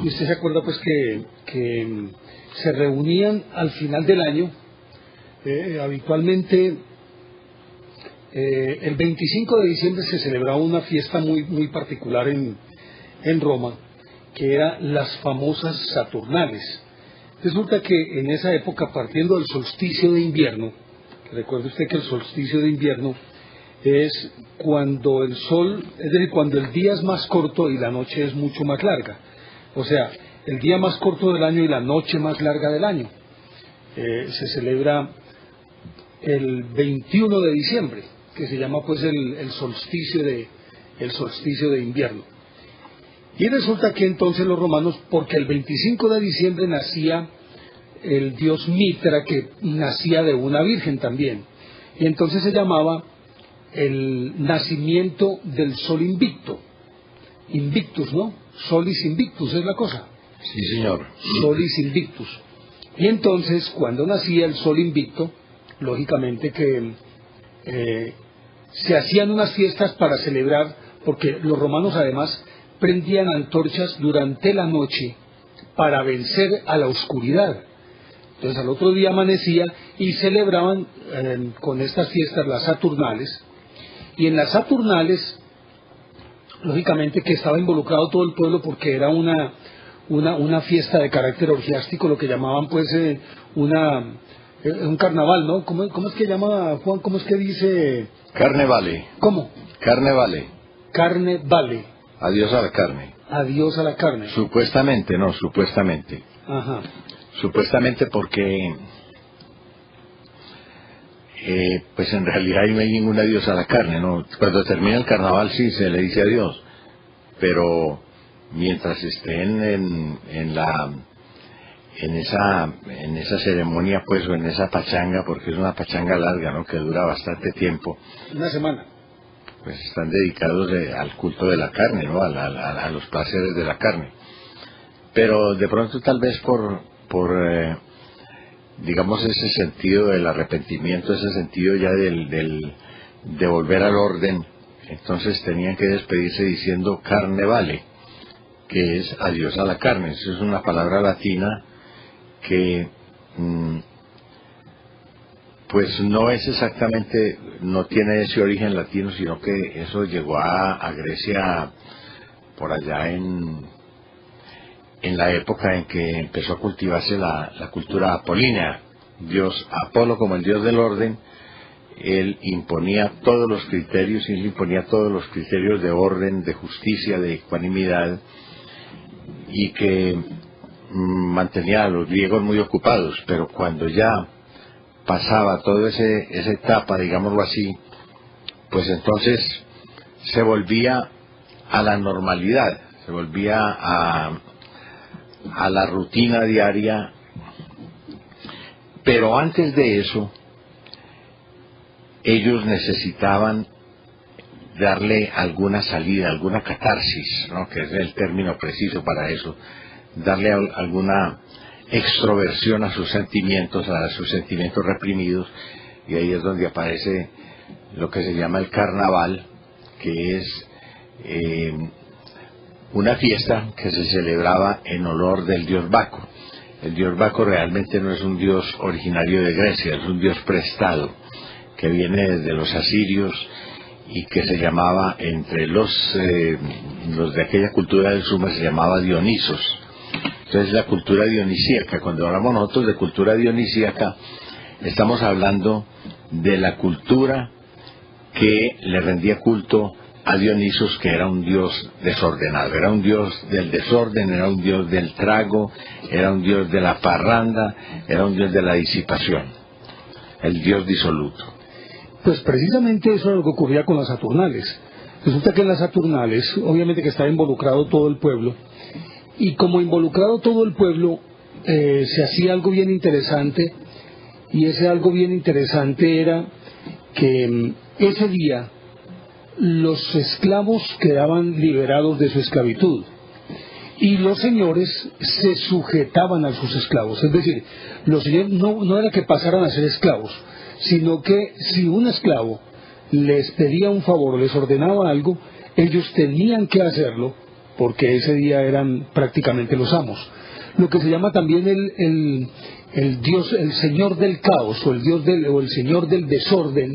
Y usted se acuerda pues que se reunían al final del año, habitualmente el 25 de diciembre se celebraba una fiesta muy particular en Roma, que eran las famosas Saturnales. Resulta que en esa época, partiendo del solsticio de invierno, recuerde usted que el solsticio de invierno es cuando el sol, es decir, cuando el día es más corto y la noche es mucho más larga. O sea, el día más corto del año y la noche más larga del año. Se celebra el 21 de diciembre, que se llama pues el solsticio de invierno. Y resulta que entonces los romanos, porque el 25 de diciembre nacía el dios Mitra, que nacía de una virgen también, y entonces se llamaba el nacimiento del sol invicto, invictus, ¿no? Solis invictus es la cosa. Sí, señor. Solis invictus. Y entonces, cuando nacía el sol invicto, lógicamente que se hacían unas fiestas para celebrar, porque los romanos además prendían antorchas durante la noche para vencer a la oscuridad. Entonces al otro día amanecía y celebraban con estas fiestas las Saturnales, y en las Saturnales lógicamente que estaba involucrado todo el pueblo, porque era una fiesta de carácter orgiástico, lo que llamaban pues un carnaval, ¿no? ¿Cómo es que llama, Juan? ¿Cómo es que dice? Carne vale. ¿Cómo? Carne vale. Carne vale. Adiós a la carne. Adiós a la carne. Supuestamente, no, supuestamente. Ajá. Supuestamente porque pues en realidad no hay ningún adiós a la carne, ¿no? Cuando termina el carnaval sí se le dice adiós, pero mientras estén en esa ceremonia, pues, o en esa pachanga, porque es una pachanga larga, ¿no? Que dura bastante tiempo. Una semana. Pues están dedicados al culto de la carne, ¿no? A los placeres de la carne. Pero de pronto tal vez por digamos ese sentido del arrepentimiento, ese sentido ya de volver al orden, entonces tenían que despedirse diciendo carne vale, que es adiós a la carne. Eso es una palabra latina que pues no es exactamente, no tiene ese origen latino, sino que eso llegó a Grecia por allá en la época en que empezó a cultivarse la cultura apolínea. Dios Apolo, como el dios del orden, él imponía todos los criterios, y él imponía todos los criterios de orden, de justicia, de ecuanimidad, y que mantenía a los griegos muy ocupados. Pero cuando ya pasaba toda esa etapa, digámoslo así, pues entonces se volvía a la normalidad, se volvía a la rutina diaria. Pero antes de eso ellos necesitaban darle alguna salida, alguna catarsis, ¿no? Que es el término preciso para eso, darle alguna extroversión a sus sentimientos reprimidos, y ahí es donde aparece lo que se llama el carnaval, que es una fiesta que se celebraba en honor del dios Baco. El dios Baco realmente no es un dios originario de Grecia, es un dios prestado que viene desde los asirios y que se llamaba, entre los de aquella cultura del Sumer, se llamaba Dionisos. Entonces la cultura dionisíaca, cuando hablamos nosotros de cultura dionisíaca, estamos hablando de la cultura que le rendía culto a Dionisos, que era un dios desordenado, era un dios del desorden, era un dios del trago, era un dios de la parranda, era un dios de la disipación, el dios disoluto. Pues precisamente eso es lo que ocurría con las Saturnales. Resulta que en las Saturnales, obviamente que estaba involucrado todo el pueblo, y como involucrado todo el pueblo, se hacía algo bien interesante, y ese algo bien interesante era que ese día los esclavos quedaban liberados de su esclavitud, y los señores se sujetaban a sus esclavos. Es decir, los señores no era que pasaran a ser esclavos, sino que si un esclavo les pedía un favor o les ordenaba algo, ellos tenían que hacerlo, porque ese día eran prácticamente los amos. Lo que se llama también el dios, el señor del caos, o el señor del desorden,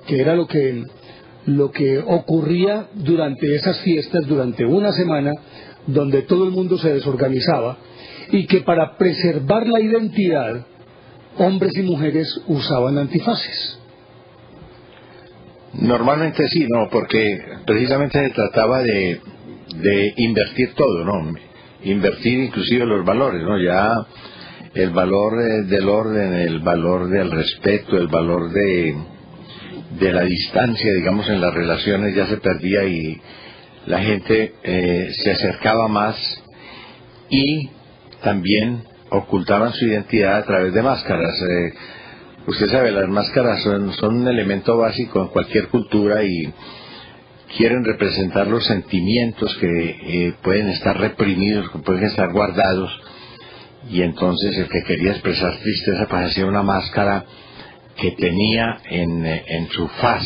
que era lo que ocurría durante esas fiestas, durante una semana, donde todo el mundo se desorganizaba, y que para preservar la identidad, hombres y mujeres usaban antifaces. Normalmente sí, ¿no? Porque precisamente se trataba de invertir todo, ¿no? Invertir inclusive los valores, ¿no? Ya el valor del orden, el valor del respeto, el valor de la distancia, digamos, en las relaciones ya se perdía, y la gente se acercaba más, y también ocultaban su identidad a través de máscaras. Usted sabe, las máscaras son un elemento básico en cualquier cultura, y quieren representar los sentimientos que pueden estar reprimidos, que pueden estar guardados, y entonces el que quería expresar tristeza pues hacía una máscara que tenía en su faz,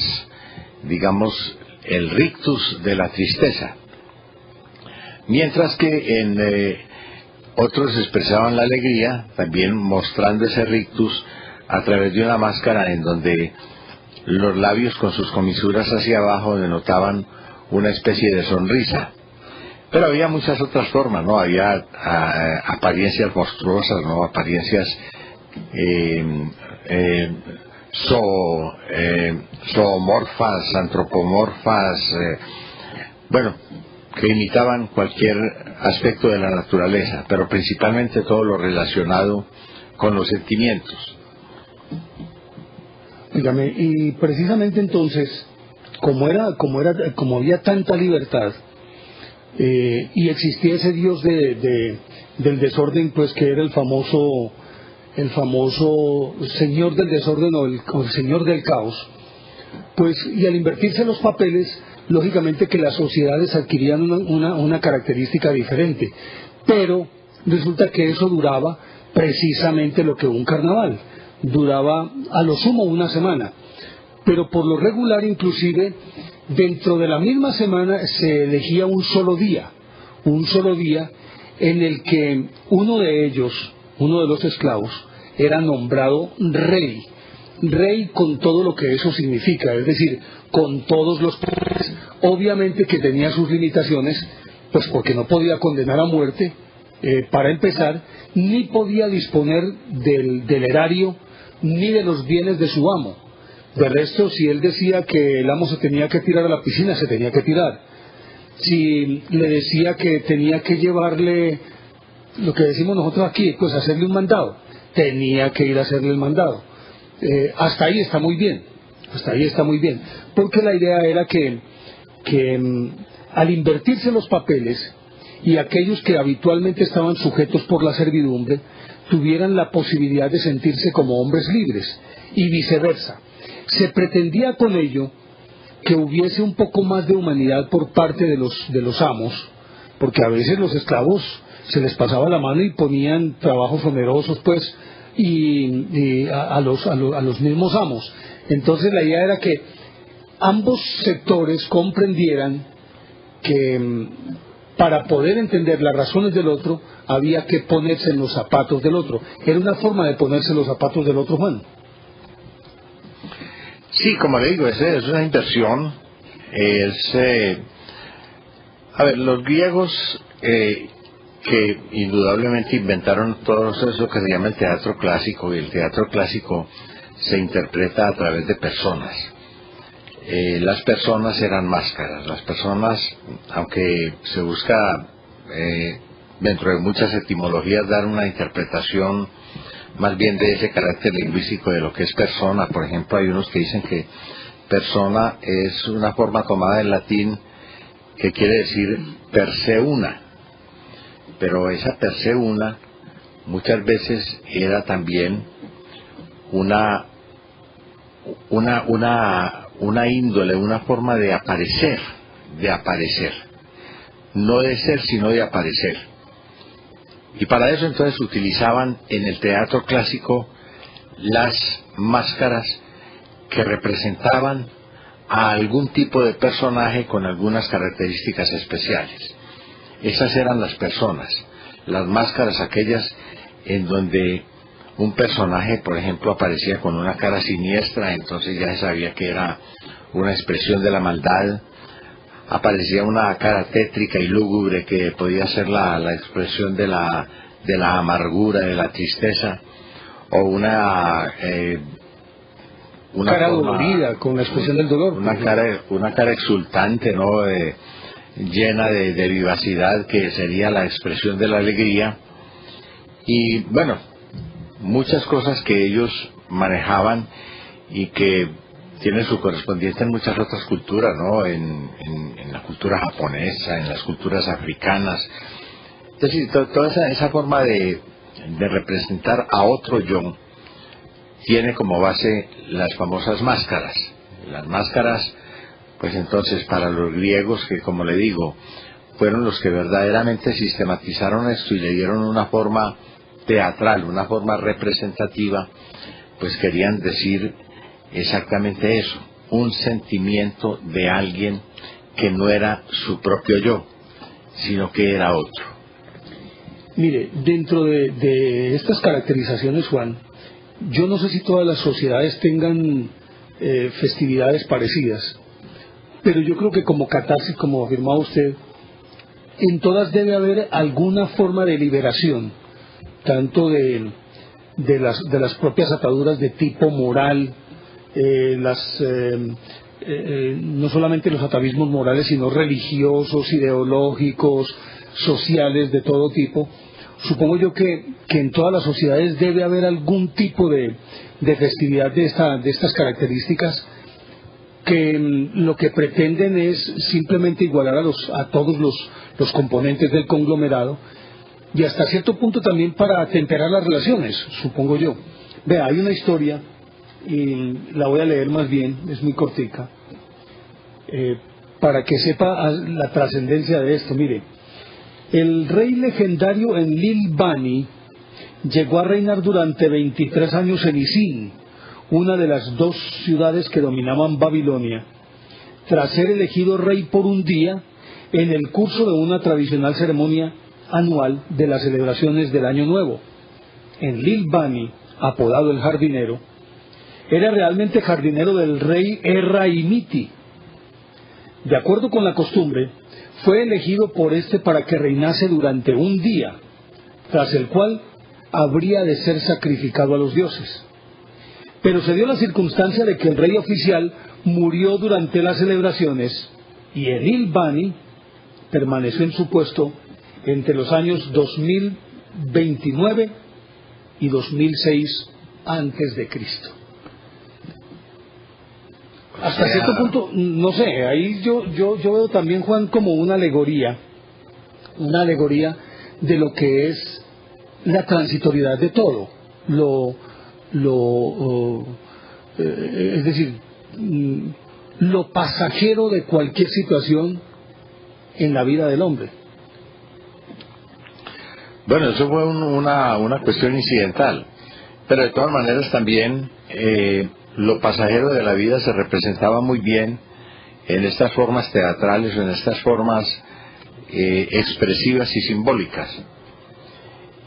digamos, el rictus de la tristeza, mientras que otros expresaban la alegría, también mostrando ese rictus a través de una máscara en donde los labios con sus comisuras hacia abajo denotaban una especie de sonrisa. Pero había muchas otras formas, ¿no? Había apariencias monstruosas, ¿no? Apariencias zoomorfas, antropomorfas, bueno, que imitaban cualquier aspecto de la naturaleza, pero principalmente todo lo relacionado con los sentimientos. Dígame, y precisamente entonces, como había tanta libertad, y existía ese dios del desorden, pues que era el famoso señor del desorden, o el señor del caos, pues, y al invertirse los papeles, lógicamente que las sociedades adquirían una característica diferente, pero resulta que eso duraba precisamente lo que un carnaval duraba, a lo sumo una semana, pero por lo regular, inclusive dentro de la misma semana se elegía un solo día en el que uno de los esclavos, era nombrado rey con todo lo que eso significa, es decir, con todos los poderes. Obviamente que tenía sus limitaciones, pues porque no podía condenar a muerte, para empezar, ni podía disponer del erario ni de los bienes de su amo. De resto, si él decía que el amo se tenía que tirar a la piscina, se tenía que tirar. Si le decía que tenía que llevarle, lo que decimos nosotros aquí, pues hacerle un mandado, tenía que ir a hacerle el mandado. Hasta ahí está muy bien, porque la idea era que al invertirse los papeles, y aquellos que habitualmente estaban sujetos por la servidumbre tuvieran la posibilidad de sentirse como hombres libres, y viceversa. Se pretendía con ello que hubiese un poco más de humanidad por parte de los amos, porque a veces los esclavos se les pasaba la mano y ponían trabajos onerosos, pues, y a los mismos amos. Entonces la idea era que ambos sectores comprendieran que para poder entender las razones del otro había que ponerse en los zapatos del otro. Era una forma de ponerse en los zapatos del otro, Juan. Sí, como le digo, es una inversión. A ver, los griegos, que indudablemente inventaron todo eso que se llama el teatro clásico, y el teatro clásico se interpreta a través de personas. Las personas eran máscaras. Las personas, aunque se busca dentro de muchas etimologías dar una interpretación más bien de ese carácter lingüístico de lo que es persona. Por ejemplo, hay unos que dicen que persona es una forma tomada del latín que quiere decir per se una, pero esa per se una muchas veces era también una índole, una forma de aparecer, no de ser sino de aparecer. Y para eso entonces utilizaban en el teatro clásico las máscaras que representaban a algún tipo de personaje con algunas características especiales. esas eran las personas, las máscaras aquellas en donde un personaje, por ejemplo, aparecía con una cara siniestra, entonces ya se sabía que era una expresión de la maldad. Aparecía una cara tétrica y lúgubre que podía ser la expresión de la amargura, de la tristeza, o una cara dolorida, con la expresión del dolor. Una cara exultante, ¿no? Llena de vivacidad, que sería la expresión de la alegría. Y bueno, muchas cosas que ellos manejaban y que tienen su correspondiente en muchas otras culturas, ¿no? En la cultura japonesa, en las culturas africanas. Es decir, toda esa forma de representar a otro yo tiene como base las famosas máscaras. Las máscaras, pues entonces para los griegos, que como le digo, fueron los que verdaderamente sistematizaron esto y le dieron una forma teatral, una forma representativa, pues querían decir exactamente eso, un sentimiento de alguien que no era su propio yo, sino que era otro. Mire, dentro de estas caracterizaciones, Juan, yo no sé si todas las sociedades tengan festividades parecidas, pero yo creo que como catarsis, como afirmaba usted, en todas debe haber alguna forma de liberación, tanto de las propias ataduras de tipo moral, no solamente los atavismos morales, sino religiosos, ideológicos, sociales, de todo tipo. Supongo yo que en todas las sociedades debe haber algún tipo de festividad de estas características, que lo que pretenden es simplemente igualar a todos los componentes del conglomerado, y hasta cierto punto también para temperar las relaciones, supongo yo. Vea, hay una historia, y la voy a leer más bien, es muy cortica, para que sepa la trascendencia de esto. Mire, el rey legendario Enlil Bani llegó a reinar durante 23 años en Isin, una de las dos ciudades que dominaban Babilonia, tras ser elegido rey por un día en el curso de una tradicional ceremonia anual de las celebraciones del Año Nuevo. Enlil Bani, apodado el jardinero, era realmente jardinero del rey Erraimiti. De acuerdo con la costumbre, fue elegido por este para que reinase durante un día, tras el cual habría de ser sacrificado a los dioses. Pero se dio la circunstancia de que el rey oficial murió durante las celebraciones y Enlil Bani permaneció en su puesto entre los años 2029 y 2006 antes de Cristo. Hasta cierto punto, no sé, ahí yo veo también, Juan, como una alegoría de lo que es la transitoriedad de todo, es decir, lo pasajero de cualquier situación en la vida del hombre. Bueno, eso fue una cuestión incidental, pero de todas maneras también lo pasajero de la vida se representaba muy bien en estas formas teatrales o en estas formas expresivas y simbólicas.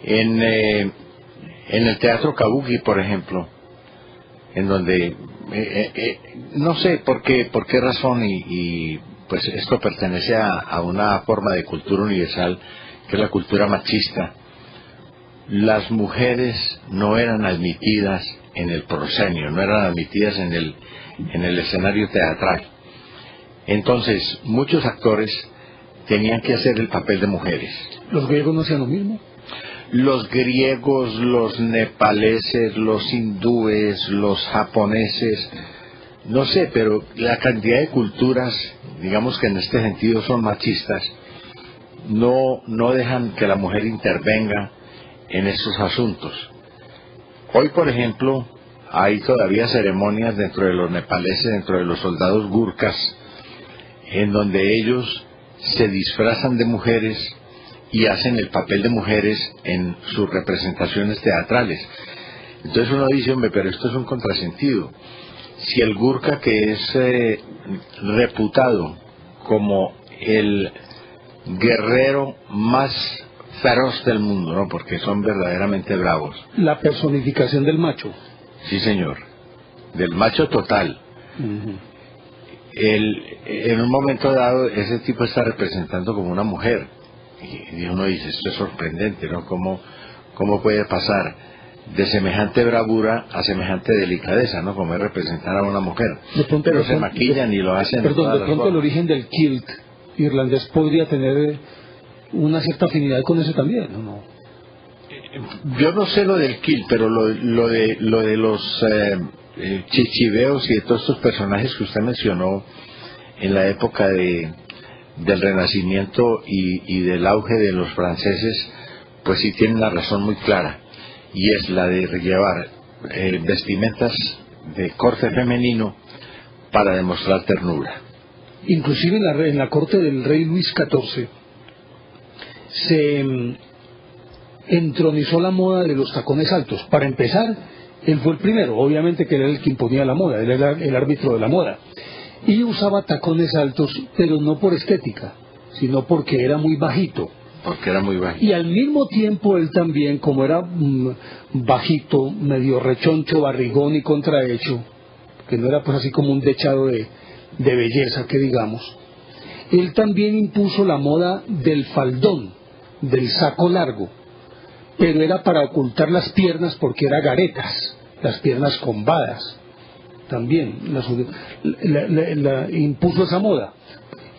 En el teatro kabuki, por ejemplo, en donde no sé por qué razón, y pues esto pertenece a una forma de cultura universal, que es la cultura machista. Las mujeres no eran admitidas en el proscenio, no eran admitidas en el escenario teatral. Entonces, muchos actores tenían que hacer el papel de mujeres. ¿Los griegos no hacían lo mismo? Los griegos, los nepaleses, los hindúes, los japoneses, no sé, pero la cantidad de culturas, digamos que en este sentido son machistas, no dejan que la mujer intervenga en estos asuntos. Hoy, por ejemplo, hay todavía ceremonias dentro de los nepaleses, dentro de los soldados gurkhas, en donde ellos se disfrazan de mujeres y hacen el papel de mujeres en sus representaciones teatrales. Entonces uno dice, hombre, pero esto es un contrasentido. Si el gurkha, que es reputado como el guerrero más feroz del mundo, ¿no? Porque son verdaderamente bravos. La personificación del macho. Sí, señor. Del macho total. En un momento dado, ese tipo está representando como una mujer. Y uno dice, esto es sorprendente, ¿no? ¿Cómo puede pasar de semejante bravura a semejante delicadeza, ¿no? Como es representar a una mujer. Pero se maquillan y lo hacen. Perdón, de pronto el origen del kilt irlandés podría tener una cierta afinidad con ese también, ¿o no? Yo no sé lo del kilt, pero lo de los chichiveos y de todos estos personajes que usted mencionó en la época del Renacimiento y del auge de los franceses, pues sí tienen una razón muy clara, y es la de llevar vestimentas de corte femenino para demostrar ternura. Inclusive en la corte del rey Luis XIV se entronizó la moda de los tacones altos. Para empezar, él fue el primero, obviamente que él era el que imponía la moda, él era el árbitro de la moda, y usaba tacones altos, pero no por estética, sino porque era muy bajito. Porque era muy bajito. Y al mismo tiempo él también, como era bajito, medio rechoncho, barrigón y contrahecho, que no era pues así como un dechado de belleza, que digamos, él también impuso la moda del faldón, del saco largo, pero era para ocultar las piernas porque era garetas, las piernas combadas. También impuso esa moda.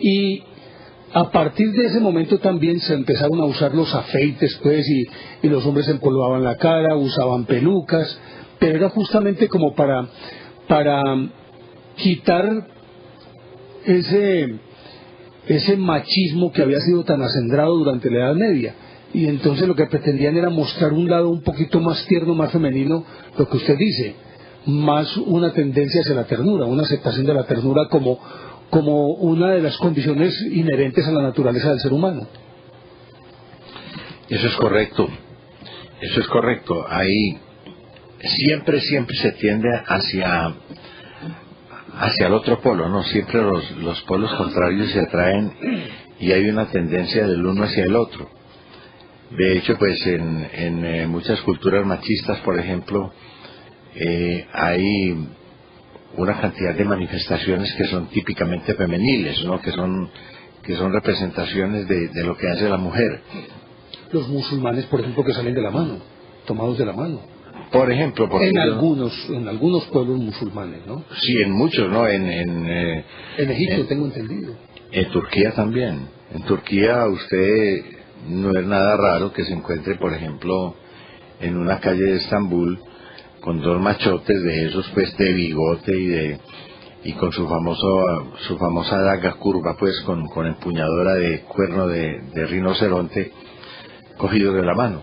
Y a partir de ese momento también se empezaron a usar los afeites, pues, y los hombres se empolvaban la cara, usaban pelucas, pero era justamente como para quitar ese machismo que había sido tan acendrado durante la Edad Media. Y entonces lo que pretendían era mostrar un lado un poquito más tierno, más femenino, lo que usted dice, más una tendencia hacia la ternura, una aceptación de la ternura como una de las condiciones inherentes a la naturaleza del ser humano. Eso es correcto, ahí siempre se tiende hacia el otro polo, ¿no? Siempre los polos contrarios se atraen y hay una tendencia del uno hacia el otro. De hecho, pues en muchas culturas machistas, por ejemplo, hay una cantidad de manifestaciones que son típicamente femeniles, ¿no? que son representaciones de lo que hace la mujer. Los musulmanes, por ejemplo, que salen de la mano, tomados de la mano. Por ejemplo, en algunos pueblos musulmanes, ¿no? Sí, en muchos, ¿no? En Egipto tengo entendido. En Turquía también. En Turquía usted no es nada raro que se encuentre, por ejemplo, en una calle de Estambul con dos machotes de esos, pues, de bigote y con su famosa daga curva, pues, con empuñadora de cuerno de rinoceronte cogidos de la mano,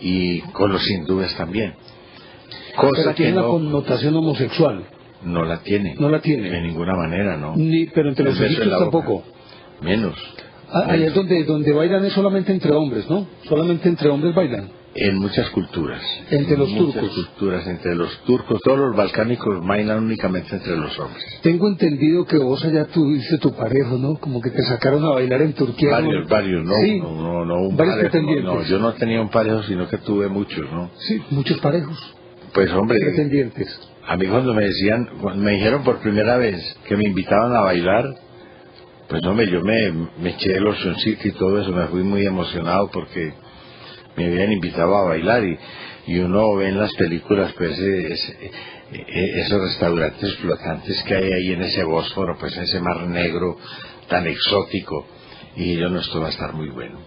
y con los hindúes también. Pero tiene la connotación homosexual. No la tiene. No la tiene. De ninguna manera, ¿no? Pero entre los egipcios tampoco. Menos. Allá es donde bailan es solamente entre hombres, ¿no? Solamente entre hombres bailan. En muchas culturas. Entre los turcos. Muchas culturas, entre los turcos, todos los balcánicos bailan únicamente entre los hombres. Tengo entendido que vos allá tuviste tu parejo, ¿no? Como que te sacaron a bailar en Turquía. Varios, no, sí. no, un varios parejo. pretendientes. No, yo no tenía un parejo, sino que tuve muchos, ¿no? Sí, muchos parejos. Pues, hombre, pretendientes. A mí cuando me dijeron por primera vez que me invitaban a bailar, pues hombre, yo me eché el Ocean City y todo eso, me fui muy emocionado porque me habían invitado a bailar, y uno ve en las películas, pues, esos restaurantes flotantes que hay ahí en ese Bósforo, pues, ese mar negro tan exótico, y yo, no, esto va a estar muy bueno.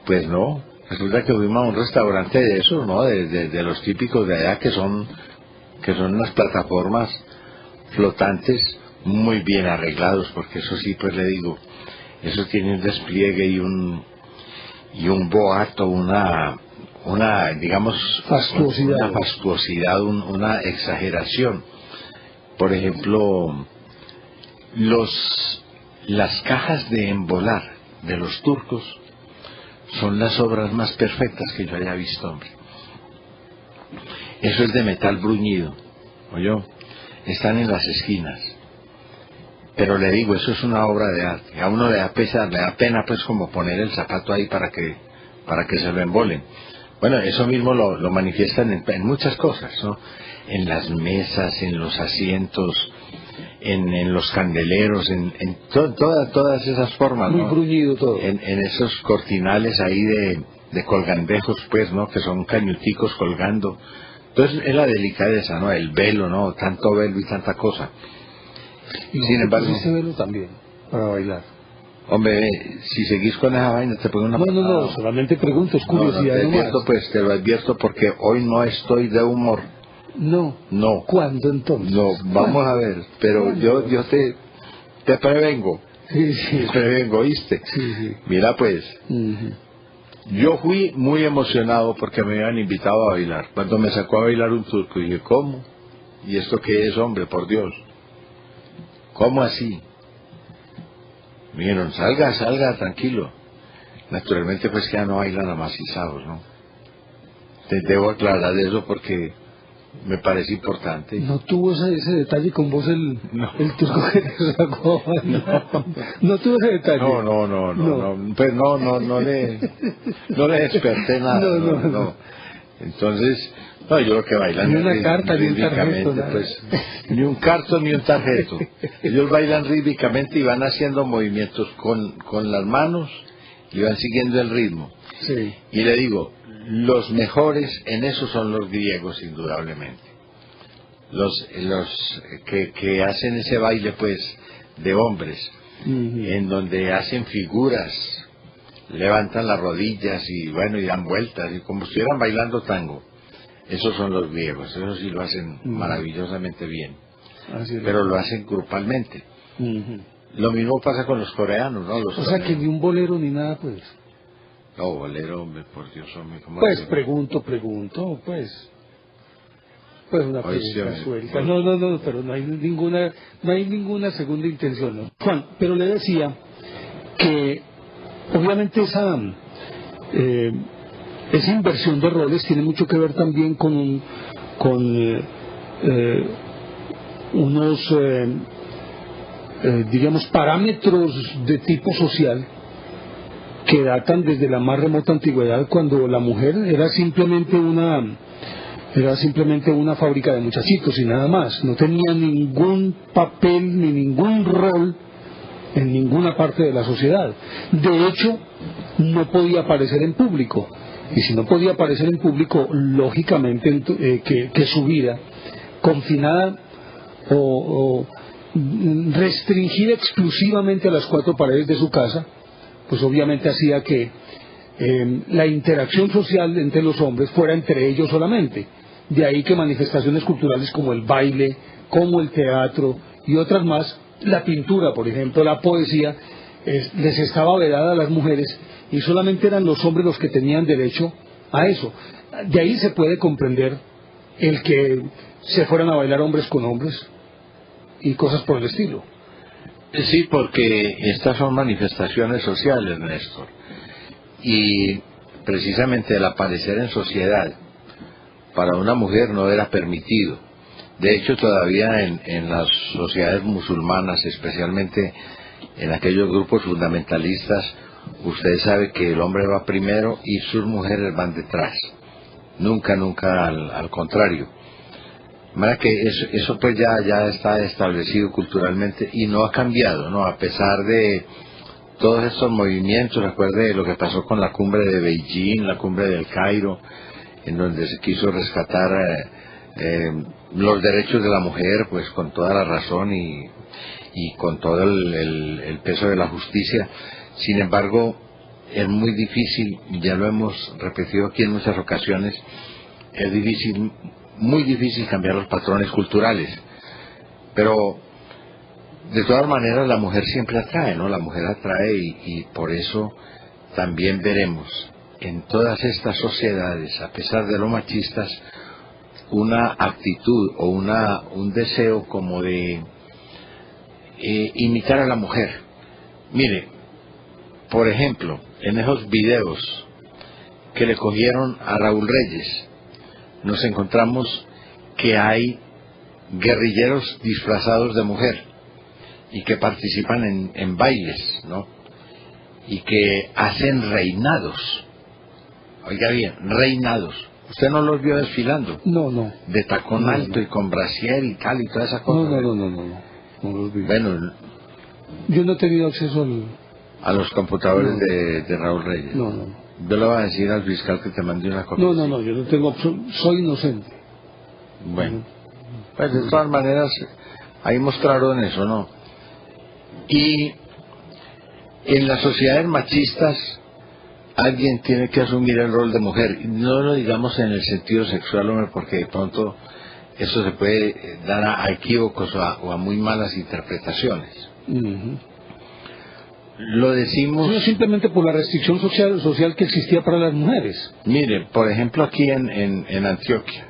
Pues no, resulta que fuimos a un restaurante de esos, ¿no? De los típicos de allá, que son unas plataformas flotantes muy bien arreglados, porque eso sí, pues le digo, eso tiene un despliegue y un boato, una digamos, fastuosidad, una fastuosidad, una exageración. Por ejemplo, las cajas de embolar de los turcos son las obras más perfectas que yo haya visto, hombre. Eso es de metal bruñido, ¿oyó? Están en las esquinas, pero le digo, eso es una obra de arte. A uno le da pesar, le da pena pues como poner el zapato ahí para que se lo embolen. Bueno, eso mismo lo manifiestan en muchas cosas, ¿no? En las mesas, en los asientos, en los candeleros, en todas esas formas, Muy ¿no? bruñido todo. En esos cortinales ahí de colgandejos, pues, ¿no? Que son cañuticos colgando. Entonces es la delicadeza, ¿no? El velo, ¿no? Tanto velo y tanta cosa. Y sin embargo, ese velo también, para bailar. Hombre, si seguís con esa vaina te pongo una No, solamente pregunto, es curiosidad. te advierto, pues, te lo advierto porque hoy no estoy de humor. No. ¿Cuándo entonces? No, vamos a ver, pero yo te prevengo. Sí. Te prevengo, ¿oíste? Sí. Mira, pues, yo fui muy emocionado porque me habían invitado a bailar. Cuando me sacó a bailar un turco, dije, ¿cómo? ¿Y esto qué es, hombre, por Dios? ¿Cómo así? Me dijeron, salga, tranquilo. Naturalmente, pues, que ya no bailan amacizados, ¿no? Te debo aclarar eso porque me parece importante. ¿No tuvo ese detalle con vos el turco que te sacó? No tuvo ese detalle. No. Pues no le desperté nada. No. Entonces, no, yo creo que bailan ni una carta, ni un tarjeto, pues, ni un carto ni un tarjeto. Ellos bailan rítmicamente y van haciendo movimientos con las manos y van siguiendo el ritmo. Sí. Y le digo, los mejores en eso son los griegos, indudablemente. Los que hacen ese baile, pues, de hombres, en donde hacen figuras, levantan las rodillas y bueno, y dan vueltas, y como si estuvieran bailando tango. Esos son los griegos, esos sí lo hacen maravillosamente bien. Pero lo hacen grupalmente. Lo mismo pasa con los coreanos, ¿no? O sea, que ni un bolero ni nada, pues. No, bolero, hombre, por Dios, hombre. Pues pregunto, pues una pregunta suelta. No, pero no hay ninguna segunda intención, ¿no? Juan, pero le decía que obviamente esa inversión de roles tiene mucho que ver también con unos digamos parámetros de tipo social que datan desde la más remota antigüedad, cuando la mujer era simplemente una fábrica de muchachitos y nada más, no tenía ningún papel ni ningún rol en ninguna parte de la sociedad. De hecho, no podía aparecer en público, y si no podía aparecer en público, lógicamente que su vida, confinada o restringida exclusivamente a las cuatro paredes de su casa, pues obviamente hacía que la interacción social entre los hombres fuera entre ellos solamente. De ahí que manifestaciones culturales como el baile, como el teatro y otras más, la pintura, por ejemplo, la poesía, les estaba vedada a las mujeres y solamente eran los hombres los que tenían derecho a eso. De ahí se puede comprender el que se fueran a bailar hombres con hombres y cosas por el estilo. Sí, porque estas son manifestaciones sociales, Néstor. Y precisamente el aparecer en sociedad para una mujer no era permitido. De hecho, todavía en las sociedades musulmanas, especialmente en aquellos grupos fundamentalistas, usted sabe que el hombre va primero y sus mujeres van detrás. Nunca al contrario. De manera que eso pues ya está establecido culturalmente y no ha cambiado, ¿no? A pesar de todos estos movimientos. Recuerde lo que pasó con la cumbre de Beijing, la cumbre del Cairo, en donde se quiso rescatar los derechos de la mujer, pues con toda la razón y con todo el peso de la justicia. Sin embargo, es muy difícil, ya lo hemos repetido aquí en muchas ocasiones, es difícil, muy difícil cambiar los patrones culturales, pero de todas maneras la mujer siempre atrae, ¿no? La mujer atrae y por eso también veremos en todas estas sociedades, a pesar de lo machistas, una actitud o un deseo como de imitar a la mujer. Mire, por ejemplo, en esos videos que le cogieron a Raúl Reyes, nos encontramos que hay guerrilleros disfrazados de mujer. y que participan en bailes, ¿no? Y que hacen reinados. Oiga bien, reinados. ¿Usted no los vio desfilando? No, no. De tacón No, alto no. y con brasier y tal y toda esa No, cosa. no, no, no, no, no. No los vi. Bueno, Yo no he tenido acceso al... a los computadores No. de Raúl Reyes. No, no. Yo le voy a decir al fiscal que te mande una copia. No, no, no, yo no tengo... Soy inocente. Bueno, pues de todas maneras, ahí mostraron eso, ¿no? Y en las sociedades machistas, alguien tiene que asumir el rol de mujer. Y no lo digamos en el sentido sexual, hombre, porque de pronto eso se puede dar a equívocos o a muy malas interpretaciones. Ujú. Lo decimos... No, simplemente por la restricción social que existía para las mujeres. Mire, por ejemplo, aquí en Antioquia,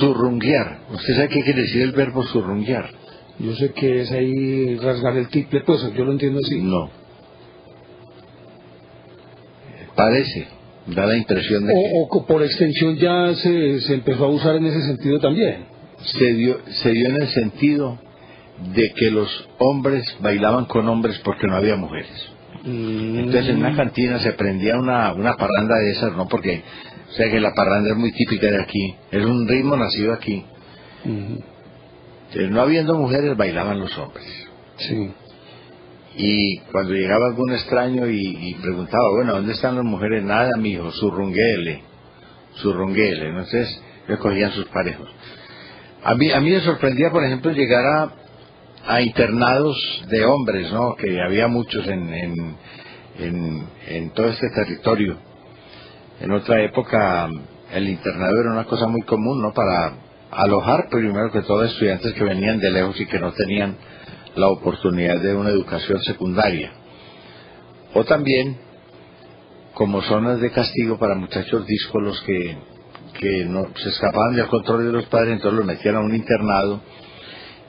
zurrunguear. ¿Usted sabe qué quiere decir el verbo zurrunguear? Yo sé que es ahí rasgar el triple, pues yo lo entiendo así. No. Parece, da la impresión de que O por extensión ya se empezó a usar en ese sentido también. se dio en el sentido de que los hombres bailaban con hombres porque no había mujeres. Entonces en una cantina se prendía una parranda de esas, ¿no? Porque, o sea que la parranda es muy típica de aquí, es un ritmo nacido aquí. Ujú. Entonces, no habiendo mujeres, bailaban los hombres. Sí. Y cuando llegaba algún extraño y preguntaba, bueno, ¿dónde están las mujeres? Nada, mijo, zurrunguele, ¿no? Entonces recogían sus parejos. A mí me sorprendía, por ejemplo, llegar a internados de hombres, ¿no? Que había muchos en todo este territorio. En otra época el internado era una cosa muy común, ¿no? Para alojar primero que todo estudiantes que venían de lejos y que no tenían la oportunidad de una educación secundaria. O también como zonas de castigo para muchachos díscolos que no se escapaban del control de los padres, entonces los metían a un internado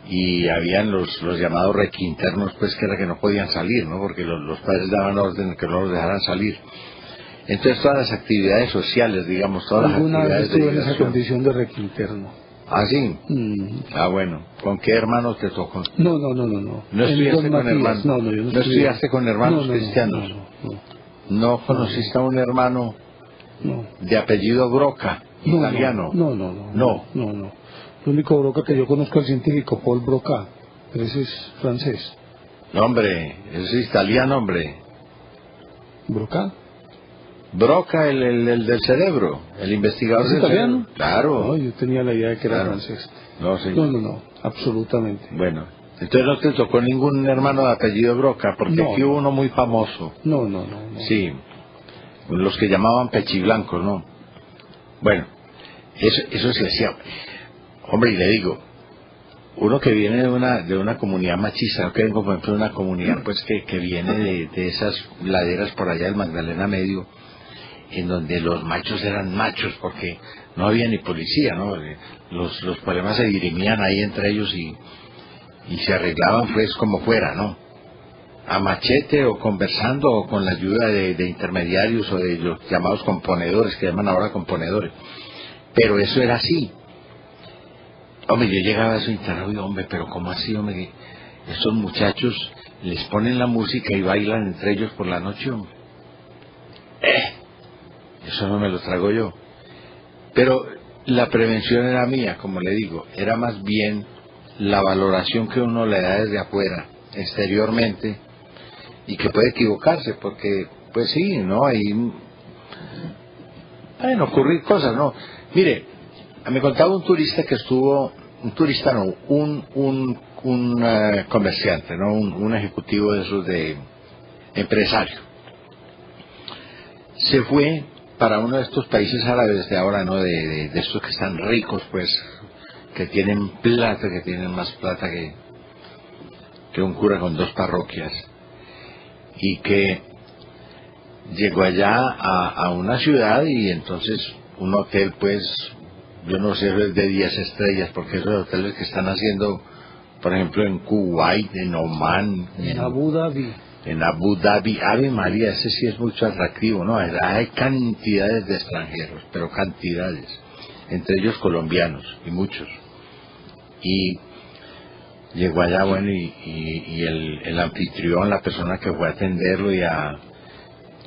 y habían los llamados requinternos, pues que era que no podían salir, ¿no? Porque los padres daban orden que no los dejaran salir. Entonces todas las actividades sociales, digamos, todas las Alguna vez actividades de estuve en esa diversión. condición de requinterno. ¿Ah, sí? Mm. Ah, bueno. ¿Con qué hermanos te tocó? No. ¿No estudiaste Don con Matías. hermanos? No, yo no estudié. ¿Estudiaste con hermanos No, cristianos? No. ¿No conociste a un hermano No. de apellido Broca, italiano? No. No. El único Broca que yo conozco es el científico Paul Broca, pero ese es francés. No, hombre, es italiano, hombre. ¿Broca? Broca, el del cerebro, el investigador ¿Es del italiano? cerebro. Claro. No, yo tenía la idea de que era Claro. francés. No, señor. No, absolutamente. Bueno, entonces no te tocó ningún hermano de apellido Broca, porque No. aquí hubo uno muy famoso. No. Sí, los que llamaban pechiblancos, ¿no? Bueno, eso se decía. Hombre, y le digo, uno que viene de una comunidad machista, yo que vengo por ejemplo de una comunidad pues que viene de esas laderas por allá del Magdalena Medio, en donde los machos eran machos porque no había ni policía, ¿no? Los problemas se dirimían ahí entre ellos y se arreglaban pues como fuera, ¿no? A machete o conversando o con la ayuda de intermediarios o de los llamados componedores, que llaman ahora componedores. Pero eso era así. Hombre, yo llegaba a eso internado y hombre, pero ¿cómo así, hombre? Estos muchachos les ponen la música y bailan entre ellos por la noche, hombre. Eso no me lo trago yo. Pero la prevención era mía, como le digo, era más bien la valoración que uno le da desde afuera, exteriormente, y que puede equivocarse, porque, pues sí, ¿no? Ahí pueden ocurrir cosas, ¿no? Mire, me contaba un turista que estuvo, un comerciante, ¿no? Un ejecutivo de esos de empresario. Se fue para uno de estos países árabes de ahora, ¿no? De estos que están ricos, pues, que tienen plata, que tienen más plata que un cura con 2 parroquias. Y que llegó allá a una ciudad y entonces un hotel, pues, yo no sé, es de 10 estrellas, porque esos hoteles que están haciendo, por ejemplo, en Kuwait, en Omán, En Abu Dhabi. en Abu Dhabi, Ave María, ese sí es mucho atractivo, ¿no? Hay cantidades de extranjeros, pero cantidades, entre ellos colombianos, y muchos. Y llegó allá, bueno, y el anfitrión, la persona que fue a atenderlo y a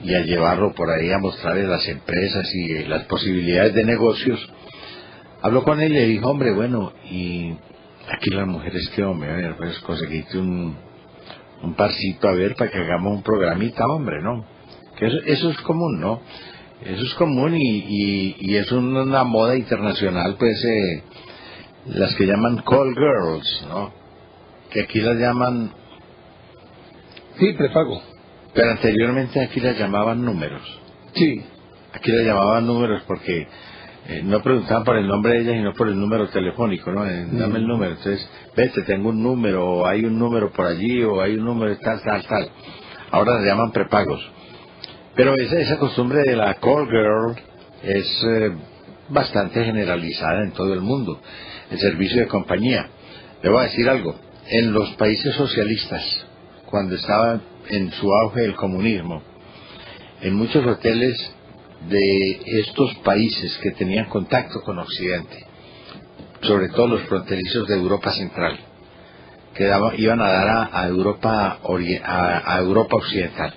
llevarlo por ahí a mostrarle las empresas y las posibilidades de negocios, habló con él y le dijo, hombre, bueno, y aquí las mujeres, ¿qué, hombre? A ver, pues conseguiste un parcito, a ver, para que hagamos un programita, hombre, ¿no? Que eso es común, ¿no? Eso es común y es una moda internacional, pues, las que llaman call girls, ¿no? Que aquí las llaman... Sí, prepago. Pero anteriormente aquí las llamaban números. Sí. Aquí las llamaban números porque no preguntaban por el nombre de ellas, sino por el número telefónico, ¿no? Dame el número. Entonces, vete, tengo un número, o hay un número por allí, o hay un número tal. Ahora las llaman prepagos. Pero esa costumbre de la call girl es bastante generalizada en todo el mundo. El servicio de compañía. Le voy a decir algo. En los países socialistas, cuando estaba en su auge el comunismo, en muchos hoteles de estos países que tenían contacto con Occidente, sobre todo los fronterizos de Europa Central, que iban a dar a Europa Occidental,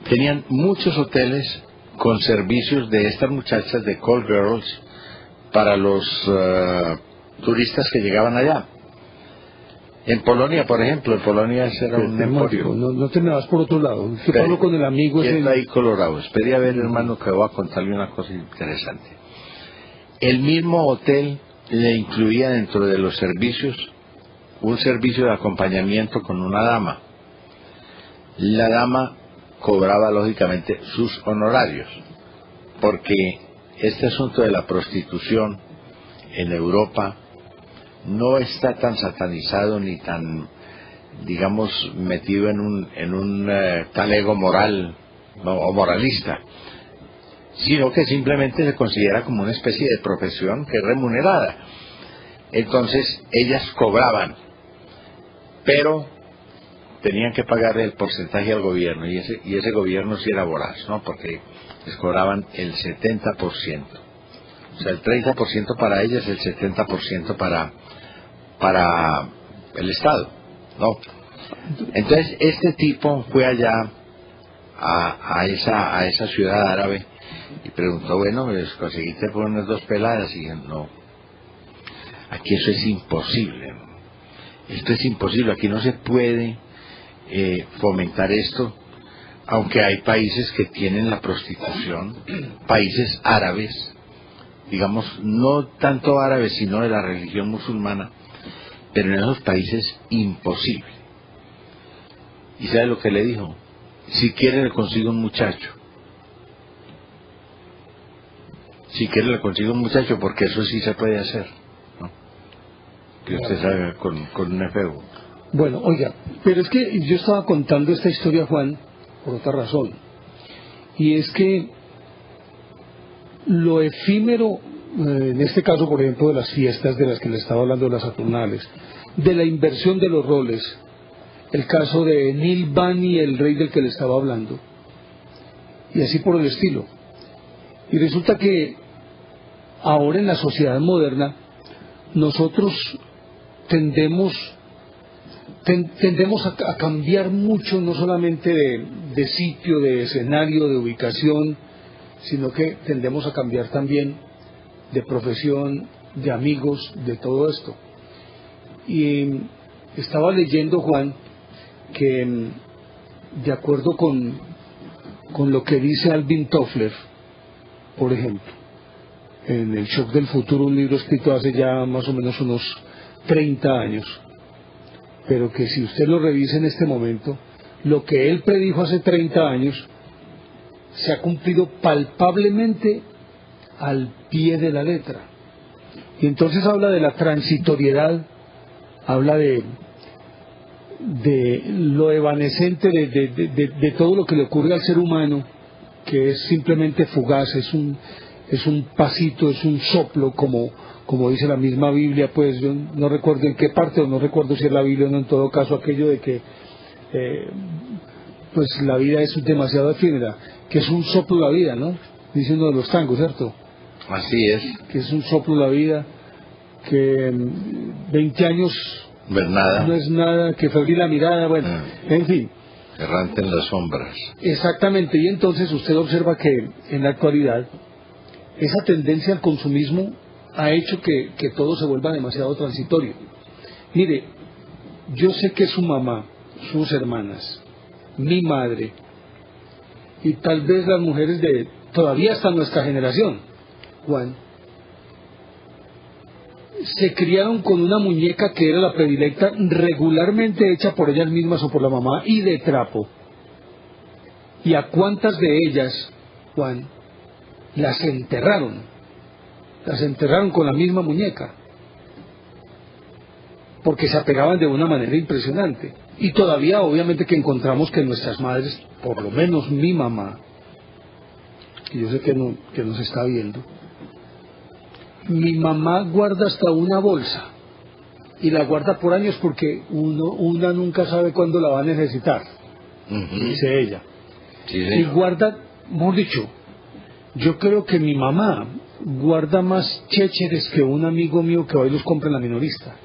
tenían muchos hoteles con servicios de estas muchachas de call girls para los turistas que llegaban allá. En Polonia, por ejemplo, en Polonia ese era un emporio. No te me vas por otro lado. Yo hablo con el amigo. ¿Quién está ahí colorado? Espere a ver, hermano, que voy a contarle una cosa interesante. El mismo hotel le incluía dentro de los servicios un servicio de acompañamiento con una dama. La dama cobraba, lógicamente, sus honorarios, porque este asunto de la prostitución en Europa no está tan satanizado ni tan, digamos, metido en un tal ego moral o moralista, sino que simplemente se considera como una especie de profesión que es remunerada. Entonces ellas cobraban, pero tenían que pagarle el porcentaje al gobierno, y ese gobierno sí era voraz, ¿no? Porque les cobraban el 70%. O sea, el 30% para ellas, el 70% para el Estado, ¿no? Entonces este tipo fue allá a esa ciudad árabe y preguntó, bueno, ¿les conseguiste por unas dos peladas? Y dijeron, no, aquí eso es imposible, esto es imposible, aquí no se puede fomentar esto, aunque hay países que tienen la prostitución, países árabes, digamos, no tanto árabes, sino de la religión musulmana, pero en esos países imposible. ¿Y sabe lo que le dijo? Si quiere le consigo un muchacho. Si quiere le consigo un muchacho, porque eso sí se puede hacer, ¿no? Que usted sabe, con un efebo. Bueno, oiga, pero es que yo estaba contando esta historia, Juan, por otra razón. Y es que lo efímero, en este caso, por ejemplo, de las fiestas de las que le estaba hablando, de las Saturnales, de la inversión de los roles, el caso de Neil Bani, el rey del que le estaba hablando, y así por el estilo. Y resulta que ahora en la sociedad moderna nosotros tendemos a cambiar mucho, no solamente de sitio, de escenario, de ubicación, sino que tendemos a cambiar también de profesión, de amigos, de todo esto. Y estaba leyendo, Juan, que de acuerdo con lo que dice Alvin Toffler, por ejemplo, en El Shock del Futuro, un libro escrito hace ya más o menos unos 30 años, pero que si usted lo revisa en este momento, lo que él predijo hace 30 años se ha cumplido palpablemente al pie de la letra. Y entonces habla de la transitoriedad, habla de lo evanescente de todo lo que le ocurre al ser humano, que es simplemente fugaz, es un pasito, es un soplo, como dice la misma Biblia. Pues yo no recuerdo en qué parte, o no recuerdo si es la Biblia o no, en todo caso aquello de que pues la vida es demasiado efímera, que es un soplo la vida, ¿no? Dice uno de los tangos, ¿cierto? Así es. Que es un soplo la vida, que 20 años Bernada. no es nada, que febril la mirada, bueno, en fin. Errante en las sombras. Exactamente, y entonces usted observa que en la actualidad esa tendencia al consumismo ha hecho que todo se vuelva demasiado transitorio. Mire, yo sé que su mamá, sus hermanas, mi madre, y tal vez las mujeres de todavía hasta nuestra generación, Juan, se criaron con una muñeca que era la predilecta, regularmente hecha por ellas mismas o por la mamá y de trapo. ¿Y a cuántas de ellas, Juan, las enterraron? Las enterraron con la misma muñeca, porque se apegaban de una manera impresionante. Y todavía obviamente que encontramos que nuestras madres, por lo menos mi mamá, que yo sé que nos está viendo, mi mamá guarda hasta una bolsa, y la guarda por años porque una nunca sabe cuándo la va a necesitar, dice ella. Sí, y guarda, mejor dicho, yo creo que mi mamá guarda más chécheres que un amigo mío que hoy los compra en la minorista.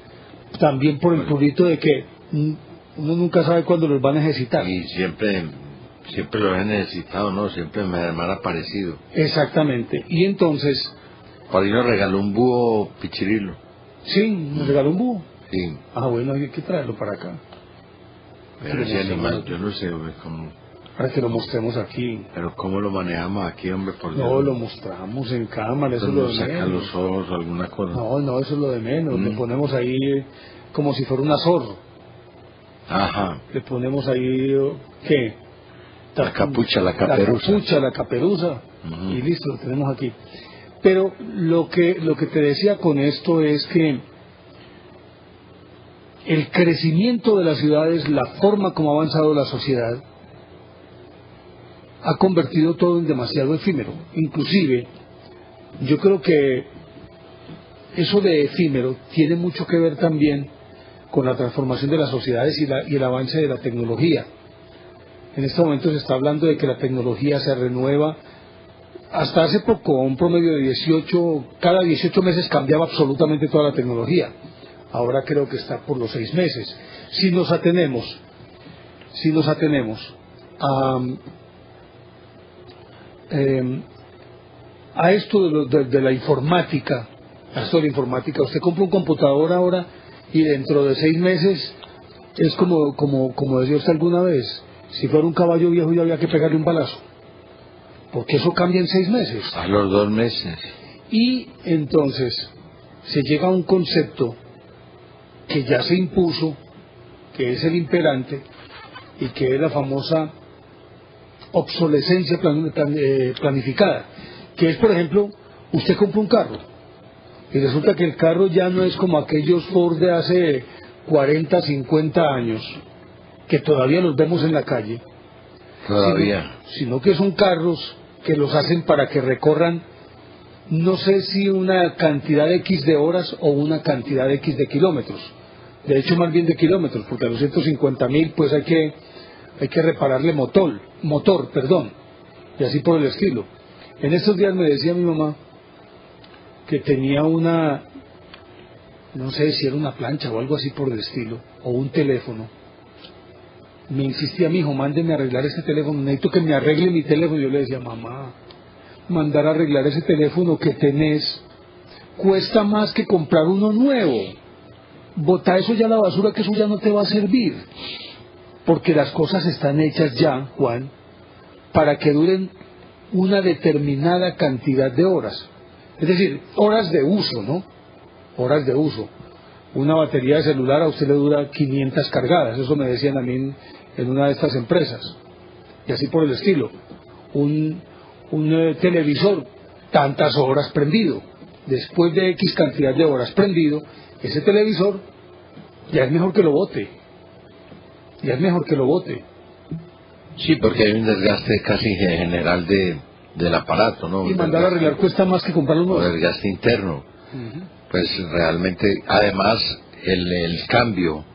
También por el purito de que uno nunca sabe cuándo los va a necesitar. Y siempre los he necesitado, ¿no? Siempre me han aparecido. Exactamente. Y entonces... Por ahí nos regaló un búho pichirilo. Sí, nos regaló un búho. Sí. Ah, bueno, hay que traerlo para acá. Pero ese animal, yo no sé, hombre, cómo... Para que lo mostremos aquí. Pero ¿cómo lo manejamos aquí, hombre? Por no, lo mostramos en cámara, eso es lo de menos. ¿Saca los ojos o alguna cosa? No, eso es lo de menos. Le ponemos ahí como si fuera una zorro. Ajá. Le ponemos ahí, ¿qué? La capucha, la caperuza. La caperuza. Y listo, lo tenemos aquí. Pero lo que te decía con esto es que el crecimiento de las ciudades, la forma como ha avanzado la sociedad, ha convertido todo en demasiado efímero. Inclusive, yo creo que eso de efímero tiene mucho que ver también con la transformación de las sociedades y el avance de la tecnología. En este momento se está hablando de que la tecnología se renueva. Hasta hace poco, un promedio de cada 18 meses cambiaba absolutamente toda la tecnología. Ahora creo que está por los 6 meses. Si nos atenemos a esto de la informática, usted compra un computador ahora y dentro de 6 meses es como decía usted alguna vez, si fuera un caballo viejo ya había que pegarle un balazo, porque eso cambia en 6 meses. A los 2 meses. Y entonces se llega a un concepto que ya se impuso, que es el imperante, y que es la famosa obsolescencia planificada, que es, por ejemplo, usted compra un carro y resulta que el carro ya no es como aquellos Ford de hace 40, 50 años, que todavía los vemos en la calle, sino que son carros que los hacen para que recorran, no sé si una cantidad X de horas o una cantidad X de kilómetros, de hecho más bien de kilómetros, porque a los 150.000 pues hay que repararle motor, y así por el estilo. En estos días me decía mi mamá que tenía una, no sé si era una plancha o algo así por el estilo, o un teléfono. Me insistía, mi hijo, mándeme a arreglar ese teléfono, necesito que me arregle mi teléfono. Yo le decía, mamá, mandar a arreglar ese teléfono que tenés cuesta más que comprar uno nuevo. Bota eso ya a la basura, que eso ya no te va a servir. Porque las cosas están hechas ya, Juan, para que duren una determinada cantidad de horas. Es decir, horas de uso, ¿no? Horas de uso. Una batería de celular a usted le dura 500 cargadas, eso me decían a mí en una de estas empresas. Y así por el estilo. Un televisor, tantas horas prendido. Después de X cantidad de horas prendido, ese televisor ya es mejor que lo bote. Sí, porque hay un desgaste casi general del aparato, ¿no? Y mandar a arreglar cuesta más que comprarlo nuevo. O desgaste interno. Pues realmente, además, el cambio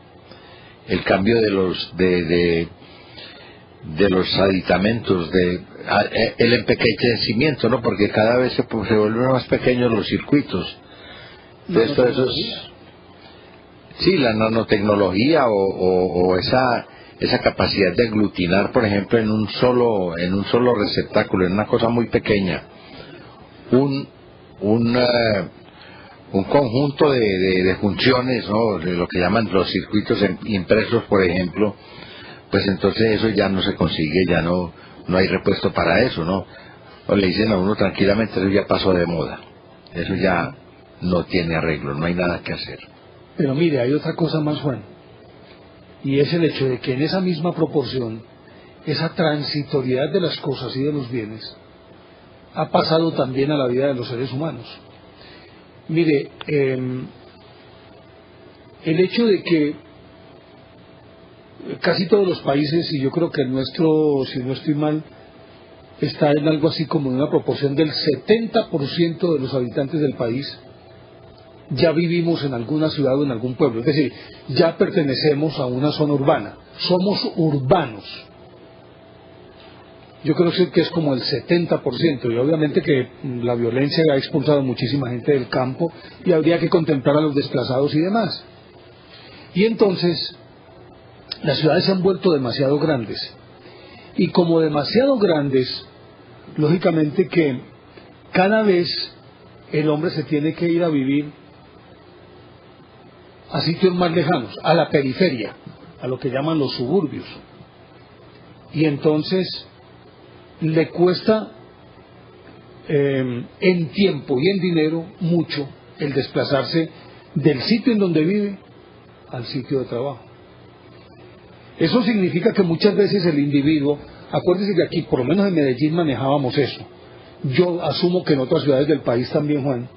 de los aditamentos, el empequeñecimiento, ¿no? Porque cada vez se vuelven más pequeños los circuitos. Entonces, todo eso es, sí, la nanotecnología o esa capacidad de aglutinar, por ejemplo, en un solo receptáculo, en una cosa muy pequeña, un conjunto de funciones, ¿no? De lo que llaman los circuitos impresos, por ejemplo, pues entonces eso ya no se consigue, ya no hay repuesto para eso, ¿no? O le dicen a uno tranquilamente, eso ya pasó de moda, eso ya no tiene arreglo, no hay nada que hacer. Pero mire, hay otra cosa más, Juan, y es el hecho de que en esa misma proporción, esa transitoriedad de las cosas y de los bienes ha pasado también a la vida de los seres humanos. Mire, el hecho de que casi todos los países, y yo creo que el nuestro, si no estoy mal, está en algo así como en una proporción del 70% de los habitantes del país ya vivimos en alguna ciudad o en algún pueblo, es decir, ya pertenecemos a una zona urbana, somos urbanos. Yo creo que es como el 70%, y obviamente que la violencia ha expulsado muchísima gente del campo y habría que contemplar a los desplazados y demás. Y entonces, las ciudades se han vuelto demasiado grandes, y como demasiado grandes, lógicamente que cada vez el hombre se tiene que ir a vivir a sitios más lejanos, a la periferia, a lo que llaman los suburbios. Y entonces le cuesta en tiempo y en dinero mucho el desplazarse del sitio en donde vive al sitio de trabajo. Eso significa que muchas veces el individuo, acuérdese que aquí, por lo menos en Medellín, manejábamos eso. Yo asumo que en otras ciudades del país también, Juan,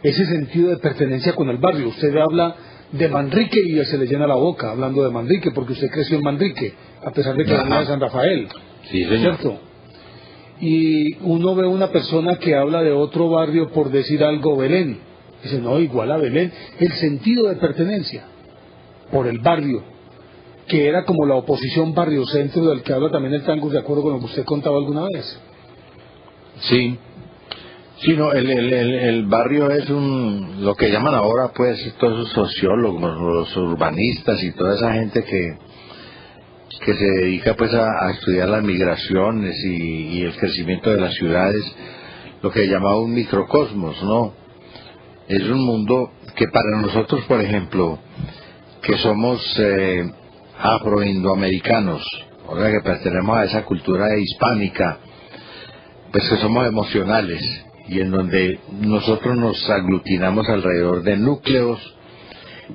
ese sentido de pertenencia con el barrio. Usted habla de Manrique y se le llena la boca hablando de Manrique, porque usted creció en Manrique, a pesar de que venía de San Rafael. Sí, señor. ¿Cierto? Y uno ve una persona que habla de otro barrio, por decir algo, Belén. Dice, no, igual a Belén. El sentido de pertenencia por el barrio, que era como la oposición barrio-centro del que habla también el tango, de acuerdo con lo que usted contaba alguna vez. Sí. Sí, no, el barrio es lo que llaman ahora, pues, todos esos sociólogos, los urbanistas y toda esa gente que se dedica, pues, a estudiar las migraciones y el crecimiento de las ciudades, lo que llamaba un microcosmos, ¿no? Es un mundo que para nosotros, por ejemplo, que somos afroindoamericanos, o sea, que pertenecemos a esa cultura hispánica, pues que somos emocionales, y en donde nosotros nos aglutinamos alrededor de núcleos,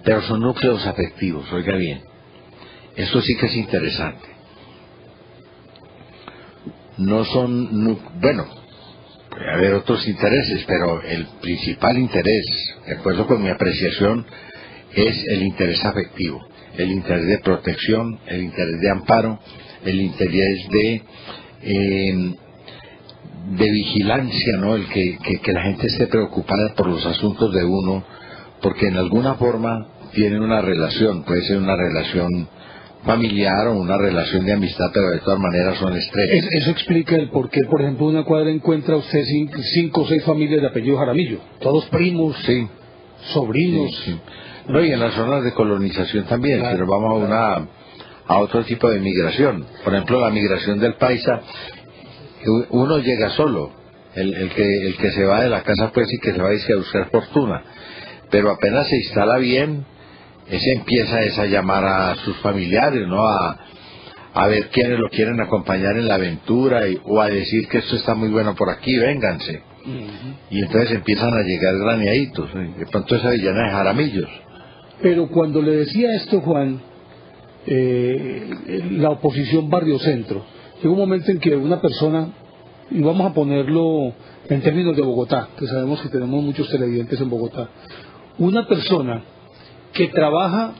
pero son núcleos afectivos, oiga bien, eso sí que es interesante. No son, bueno, puede haber otros intereses, pero el principal interés, de acuerdo con mi apreciación, es el interés afectivo, el interés de protección, el interés de amparo, el interés de vigilancia, ¿no? El que la gente esté preocupada por los asuntos de uno, porque en alguna forma tienen una relación, puede ser una relación familiar o una relación de amistad, pero de todas maneras son estrechas. Eso explica el por qué, por ejemplo, una cuadra encuentra usted 5 o 6 familias de apellido Jaramillo, todos primos, sí, sobrinos. Sí, sí. No, y en las zonas de colonización también, claro, pero vamos a otro tipo de migración. Por ejemplo, la migración del paisa, uno llega solo, el que se va de la casa, pues, y que se va a buscar fortuna, pero apenas se instala bien, ese empieza a llamar a sus familiares, ¿no? A ver quiénes lo quieren acompañar en la aventura, o a decir que esto está muy bueno por aquí, vénganse. Y entonces empiezan a llegar graneaditos, de pronto esa villana de Jaramillos. Pero cuando le decía esto, Juan, la oposición barrio-centro, llega un momento en que una persona, y vamos a ponerlo en términos de Bogotá, que sabemos que tenemos muchos televidentes en Bogotá, una persona que trabaja,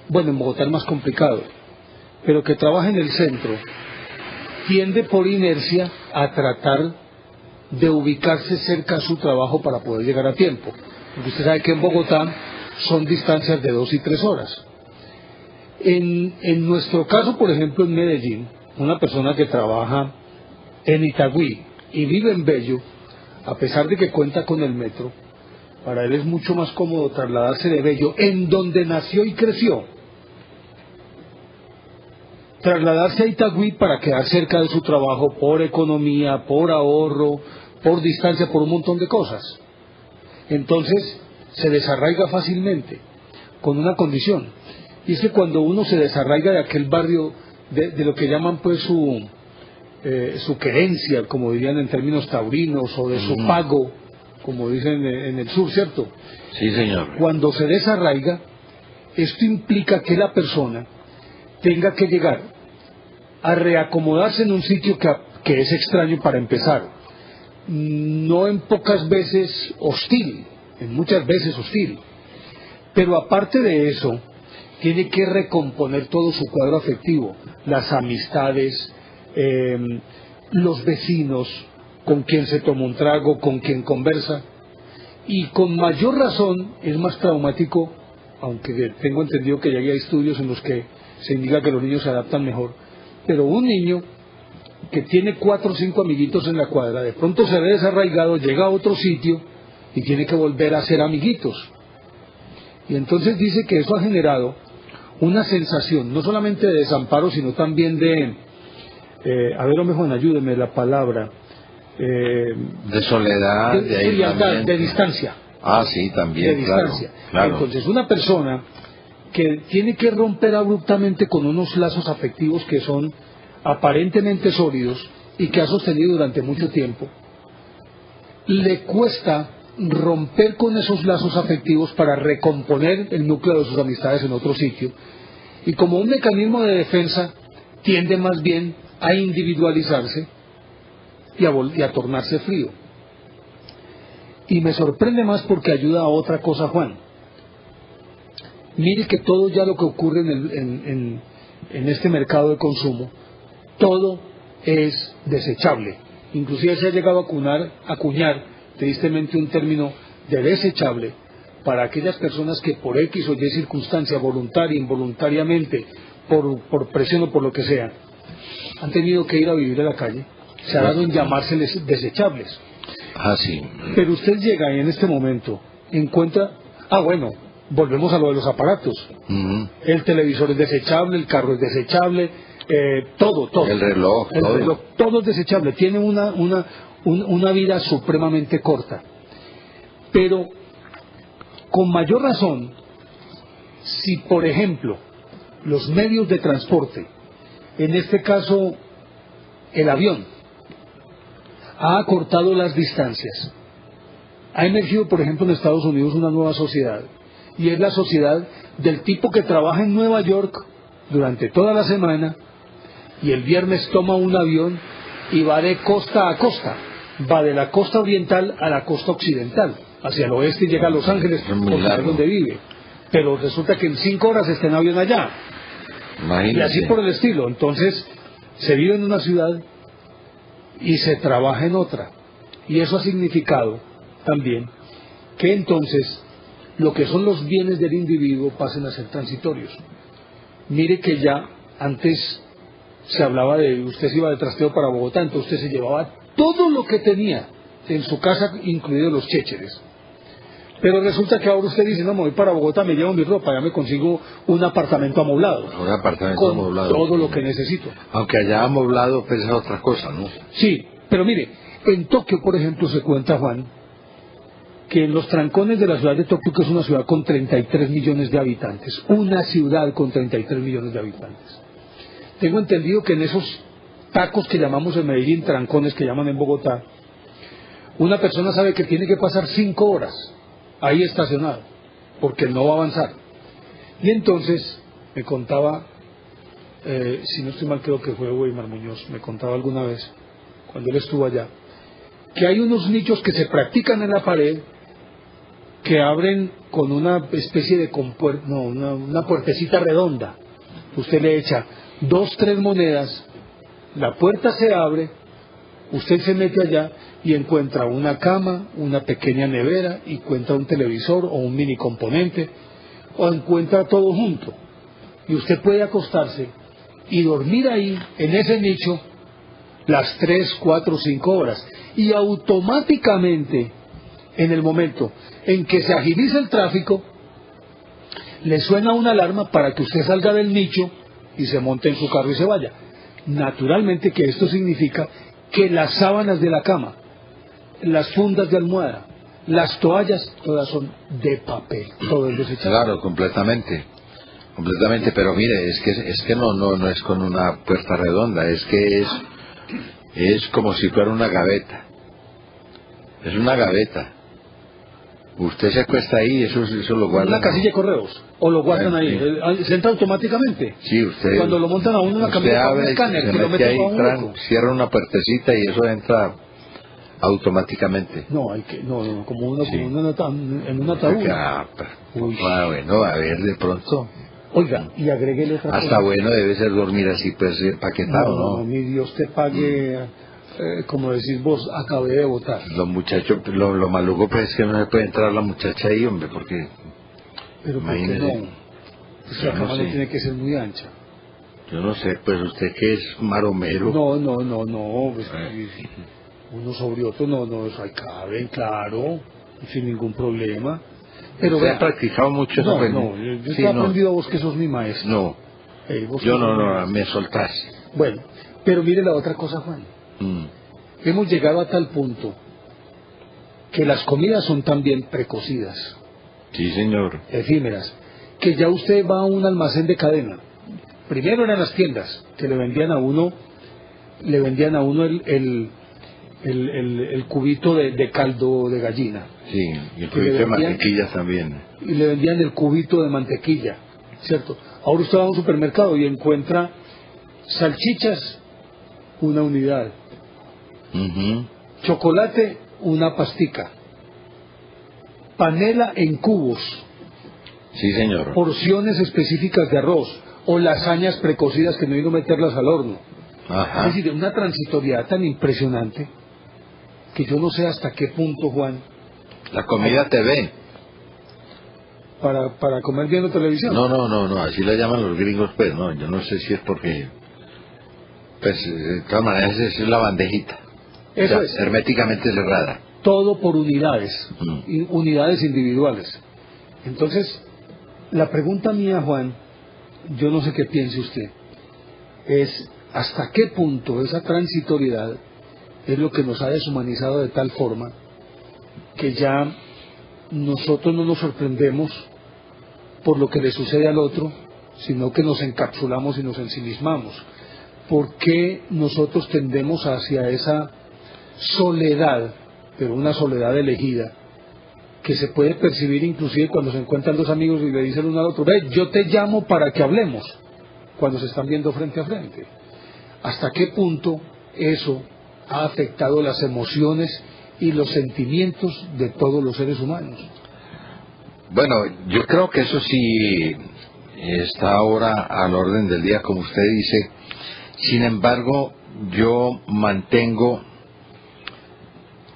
bueno, en Bogotá es más complicado, pero que trabaja en el centro, tiende por inercia a tratar de ubicarse cerca a su trabajo para poder llegar a tiempo. Porque usted sabe que en Bogotá son distancias de 2 y 3 horas. En nuestro caso, por ejemplo, en Medellín, una persona que trabaja en Itagüí y vive en Bello, a pesar de que cuenta con el metro, Para él es mucho más cómodo trasladarse de Bello, en donde nació y creció, trasladarse a Itagüí para quedar cerca de su trabajo por economía, por ahorro, por distancia, por un montón de cosas. Entonces se desarraiga fácilmente, con una condición, y es que cuando uno se desarraiga de aquel barrio, de lo que llaman pues su querencia, como dirían en términos taurinos, o de su pago, como dicen en el sur, ¿cierto? Sí, señor. Cuando se desarraiga, esto implica que la persona tenga que llegar a reacomodarse en un sitio que es extraño para empezar, no en pocas veces hostil, en muchas veces hostil, pero aparte de eso, tiene que recomponer todo su cuadro afectivo, las amistades, los vecinos, con quien se toma un trago, con quien conversa, y con mayor razón es más traumático, aunque tengo entendido que ya hay estudios en los que se indica que los niños se adaptan mejor, pero un niño que tiene 4 o 5 amiguitos en la cuadra, de pronto se ve desarraigado, llega a otro sitio y tiene que volver a hacer amiguitos. Y entonces dice que eso ha generado una sensación, no solamente de desamparo, sino también de, a ver, hombre Juan, ayúdeme la palabra, de soledad, de aislamiento, de distancia. Ah, sí, también, de distancia. Claro. Entonces, una persona que tiene que romper abruptamente con unos lazos afectivos que son aparentemente sólidos y que ha sostenido durante mucho tiempo, le cuesta romper con esos lazos afectivos para recomponer el núcleo de sus amistades en otro sitio, y como un mecanismo de defensa tiende más bien a individualizarse y a tornarse frío. Y me sorprende más porque ayuda a otra cosa, Juan. Mire que todo ya lo que ocurre en este mercado de consumo, todo es desechable. Inclusive se ha llegado a acuñar tristemente un término de desechable para aquellas personas que por X o Y circunstancia, voluntaria, involuntariamente, por presión o por lo que sea, han tenido que ir a vivir a la calle. Se ha dado en llamárseles desechables. Ah, sí. Pero usted llega y en este momento encuentra, bueno, volvemos a lo de los aparatos. El televisor es desechable, el carro es desechable, todo. El reloj, todo es desechable. Tiene una vida supremamente corta. Pero con mayor razón, si por ejemplo los medios de transporte, en este caso el avión, ha acortado las distancias, ha emergido por ejemplo en Estados Unidos una nueva sociedad, y es la sociedad del tipo que trabaja en Nueva York durante toda la semana y el viernes toma un avión y va de costa a costa, va de la costa oriental a la costa occidental, hacia el oeste, y llega a Los Ángeles, porque es donde vive, pero resulta que en 5 horas está en avión allá. Imagínate. Y así por el estilo. Entonces se vive en una ciudad y se trabaja en otra, y eso ha significado también que entonces lo que son los bienes del individuo pasen a ser transitorios. Mire que ya antes se hablaba de usted se iba de trasteo para Bogotá, entonces usted se llevaba todo lo que tenía en su casa, incluidos los chécheres. Pero resulta que ahora usted dice, no, me voy para Bogotá, me llevo mi ropa, ya me consigo un apartamento amoblado. Un apartamento con amoblado. Todo lo que necesito. Aunque allá amoblado pues es otra cosa, ¿no? Sí, pero mire, en Tokio, por ejemplo, se cuenta, Juan, que en los trancones de la ciudad de Tokio, que es una ciudad con 33 millones de habitantes, una ciudad con 33 millones de habitantes, tengo entendido que en esos tacos que llamamos en Medellín, trancones que llaman en Bogotá, una persona sabe que tiene que pasar 5 horas ahí estacionado, porque no va a avanzar. Y entonces me contaba, si no estoy mal creo que fue Weimar Muñoz, me contaba alguna vez, cuando él estuvo allá, que hay unos nichos que se practican en la pared, que abren con una especie de una puertecita redonda. Usted le echa 2, 3 monedas, la puerta se abre, usted se mete allá y encuentra una cama, una pequeña nevera, y encuentra un televisor o un mini componente, o encuentra todo junto. Y usted puede acostarse y dormir ahí, en ese nicho, las 3, 4, 5 horas. Y automáticamente En el momento en que se agiliza el tráfico, le suena una alarma para que usted salga del nicho y se monte en su carro y se vaya. Naturalmente que esto significa que las sábanas de la cama, las fundas de almohada, las toallas, todas son de papel, todo es desechable. Claro, completamente, pero mire, es que no es con una puerta redonda, es que es como si fuera una gaveta. Es una gaveta. Usted se acuesta ahí, eso lo guarda. Una casilla de correos, o lo guardan ahí, se entra automáticamente. Sí, usted. Cuando lo montan a uno en una camioneta con un escáner, se que lo mete mete ahí, a un hueco. cierra una puertecita y eso entra automáticamente. No, hay que, no, como uno, Sí. como uno en un ataúd. Uy. Bueno, a ver, de pronto. Oiga, y agréguele otra cosa. Hasta bueno debe ser dormir así, pues, paquetado, ¿no? No, ni Dios te pague, como decís vos, acabé de votar. Los muchachos, lo maluco pues es que no se puede entrar la muchacha ahí, hombre, porque... Pero ¿por qué imagínese. no? Pues la cama no tiene que ser muy ancha. Yo no sé, pues usted que es maromero. No, pues, uno sobre otro, no, eso ahí caben, claro, sin ningún problema. Pero ¿Usted vea, ha practicado mucho eso? yo Sí, te he aprendido a vos que sos mi maestro. No, Vos yo que sos mi no, maestro. me soltás. Bueno, pero mire la otra cosa, Juan. Hemos llegado a tal punto que las comidas son también precocidas, Sí, señor. efímeras, que ya usted va a un almacén de cadena. Primero eran las tiendas que le vendían a uno el cubito de caldo de gallina. Sí, y el Que le cubito de vendían- mantequilla también. Y le vendían el cubito de mantequilla, ¿cierto? Ahora usted va a un supermercado y encuentra salchichas, una unidad, Ujú. chocolate, una pastica, panela en cubos, Sí, señor. porciones específicas de arroz o lasañas precocidas que no hay que meterlas al horno. Ajá. Es decir, una transitoriedad tan impresionante que yo no sé hasta qué punto, Juan, La comida TV. para comer viendo televisión. No, así la llaman los gringos, pues, no, yo no sé si es porque, pues, de todas maneras es la bandejita. Eso O sea, es. herméticamente cerrada. Todo por unidades, Mm. unidades individuales. Entonces, la pregunta mía, Juan, yo no sé qué piense usted, es hasta qué punto esa transitoriedad es lo que nos ha deshumanizado de tal forma que ya nosotros no nos sorprendemos por lo que le sucede al otro, sino que nos encapsulamos y nos ensimismamos. ¿Por qué nosotros tendemos hacia esa soledad, pero una soledad elegida, que se puede percibir inclusive cuando se encuentran dos amigos y le dicen uno al otro, ve, yo te llamo para que hablemos, cuando se están viendo frente a frente? ¿Hasta qué punto eso ha afectado las emociones y los sentimientos de todos los seres humanos? Bueno, yo creo que eso sí está ahora al orden del día, como usted dice. Sin embargo, yo mantengo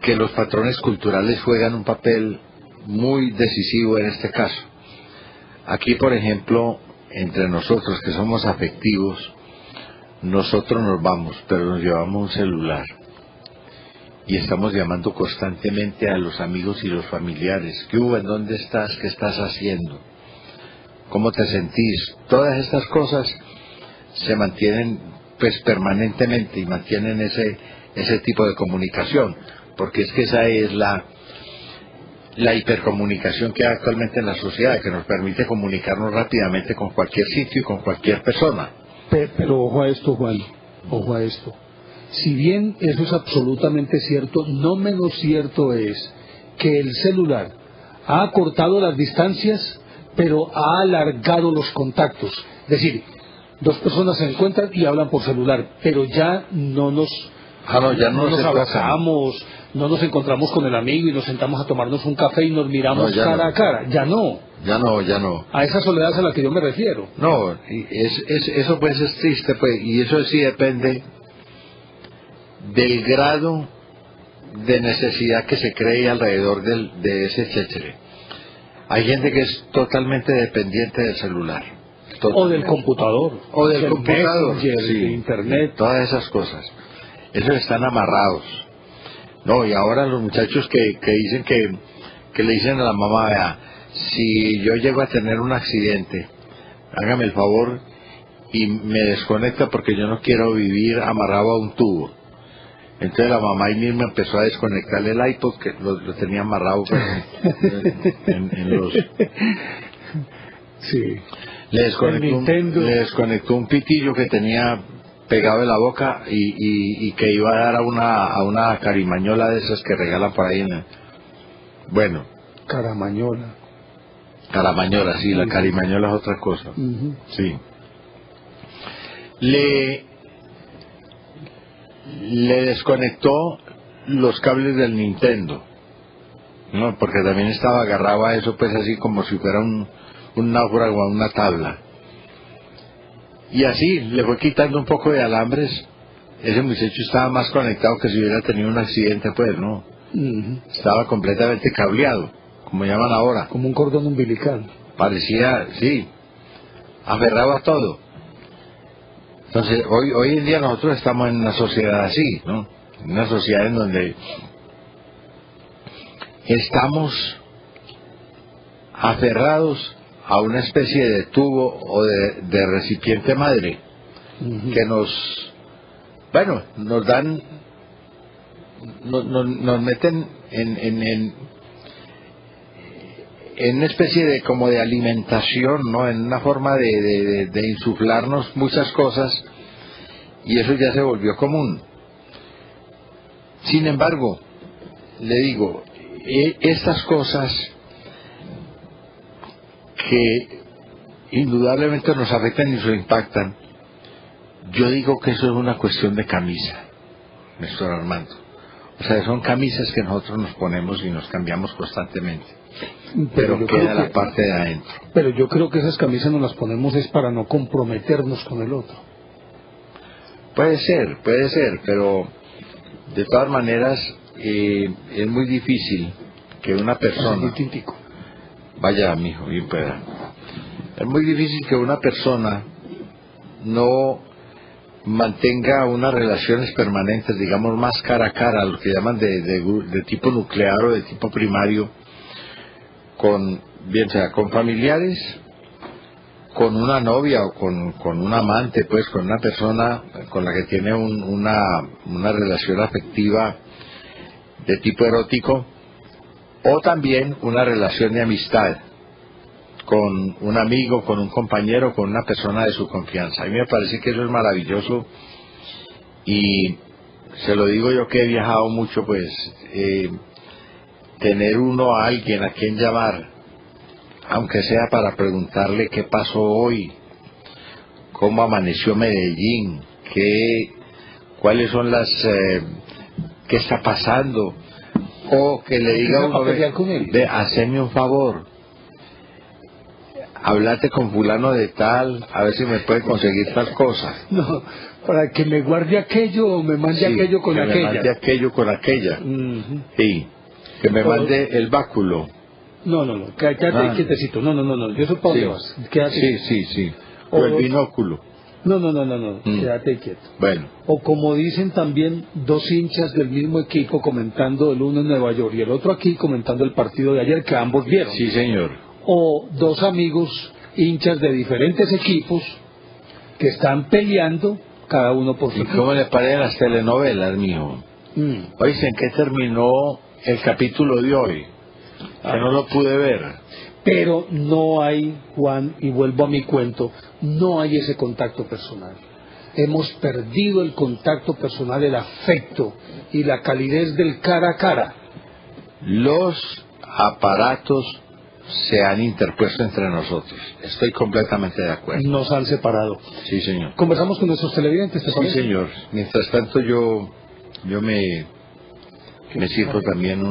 que los patrones culturales juegan un papel muy decisivo en este caso. Aquí, por ejemplo, entre nosotros que somos afectivos, nosotros nos vamos, pero nos llevamos un celular y estamos llamando constantemente a los amigos y los familiares. ¿Qué hubo? ¿En dónde estás? ¿Qué estás haciendo? ¿Cómo te sentís? Todas estas cosas se mantienen pues permanentemente y mantienen ese tipo de comunicación, porque es que esa es la hipercomunicación que hay actualmente en la sociedad, que nos permite comunicarnos rápidamente con cualquier sitio y con cualquier persona. Pero ojo a esto, Juan, ojo a esto. Si bien eso es absolutamente cierto, no menos cierto es que el celular ha acortado las distancias, pero ha alargado los contactos. Es decir, dos personas se encuentran y hablan por celular, pero ya no nos abrazamos, no nos encontramos con el amigo y nos sentamos a tomarnos un café y nos miramos cara a cara. Ya no. Ya no. A esa soledad es a la que yo me refiero. No, eso pues es triste, pues, y eso sí depende del grado de necesidad que se cree alrededor de ese chéchere. Hay gente que es totalmente dependiente del celular. O del computador. O del computador, Messenger, sí, de internet. todas esas cosas. Esos están amarrados. No, y ahora los muchachos que dicen que le dicen a la mamá, vea, si yo llego a tener un accidente, hágame el favor y me desconecta porque yo no quiero vivir amarrado a un tubo. Entonces la mamá ahí mismo empezó a desconectarle el iPod, que lo tenía amarrado pues, en los... Sí. Le desconectó un pitillo que tenía pegado en la boca y que iba a dar a una carimañola de esas que regalan por ahí. Bueno. Caramañola. Caramañola, sí, la carimañola es otra cosa. Sí. Le desconectó los cables del Nintendo, ¿no? Porque también estaba agarrado a eso, pues así como si fuera un náufrago a una tabla. Y así le fue quitando un poco de alambres. Ese muchacho estaba más conectado que si hubiera tenido un accidente, pues, ¿no? Estaba completamente cableado, como llaman ahora. Como un cordón umbilical. Parecía, sí, aferrado a todo. Entonces, hoy en día nosotros estamos en una sociedad así, ¿no? En una sociedad en donde estamos aferrados a una especie de tubo o de recipiente madre que nos dan, nos meten en una especie de como de alimentación, ¿no? En una forma de insuflarnos muchas cosas, y eso ya se volvió común. Sin embargo, le digo, estas cosas que indudablemente nos afectan y nos impactan, yo digo que eso es una cuestión de camisa, Néstor Armando. O sea, son camisas que nosotros nos ponemos y nos cambiamos constantemente, pero queda la parte de adentro. Pero yo creo que esas camisas nos las ponemos es para no comprometernos con el otro. Puede ser, pero de todas maneras es muy difícil que una persona... Vaya, mijo, bien pueda. Es muy difícil que una persona no mantenga unas relaciones permanentes, digamos, más cara a cara, lo que llaman de tipo nuclear o de tipo primario, bien sea con familiares, con una novia o con un amante, pues con una persona con la que tiene una relación afectiva de tipo erótico, o también una relación de amistad con un amigo, con un compañero, con una persona de su confianza. A mí me parece que eso es maravilloso, y se lo digo yo que he viajado mucho, pues tener uno a alguien a quien llamar, aunque sea para preguntarle qué pasó hoy, cómo amaneció Medellín, cuáles son qué está pasando, o que le diga a uno, ve, haceme un favor, hablate con fulano de tal, a ver si me puede conseguir tal cosa. No, para que me guarde aquello o me mande aquello con aquella. Que me mande aquello con aquella. Sí, que me mande el báculo. No, quédate quietecito. No, yo soy Pablo Vas. Quédate. Sí. O el binóculo. No, quédate quieto. Bueno. O como dicen también, dos hinchas del mismo equipo comentando, el uno en Nueva York y el otro aquí comentando el partido de ayer que ambos vieron. Sí, señor. O dos amigos hinchas de diferentes equipos que están peleando, cada uno por su equipo. ¿Y cómo le parecen las telenovelas, mijo? Oíste, ¿en qué terminó el capítulo de hoy? Que no lo pude ver. Pero no hay, Juan, y vuelvo a mi cuento, no hay ese contacto personal. Hemos perdido el contacto personal, el afecto y la calidez del cara a cara. Los aparatos se han interpuesto entre nosotros. Estoy completamente de acuerdo. Nos han separado. Sí, señor. Conversamos con nuestros televidentes, ¿te parece? Sí, señor. Mientras tanto yo me sirvo también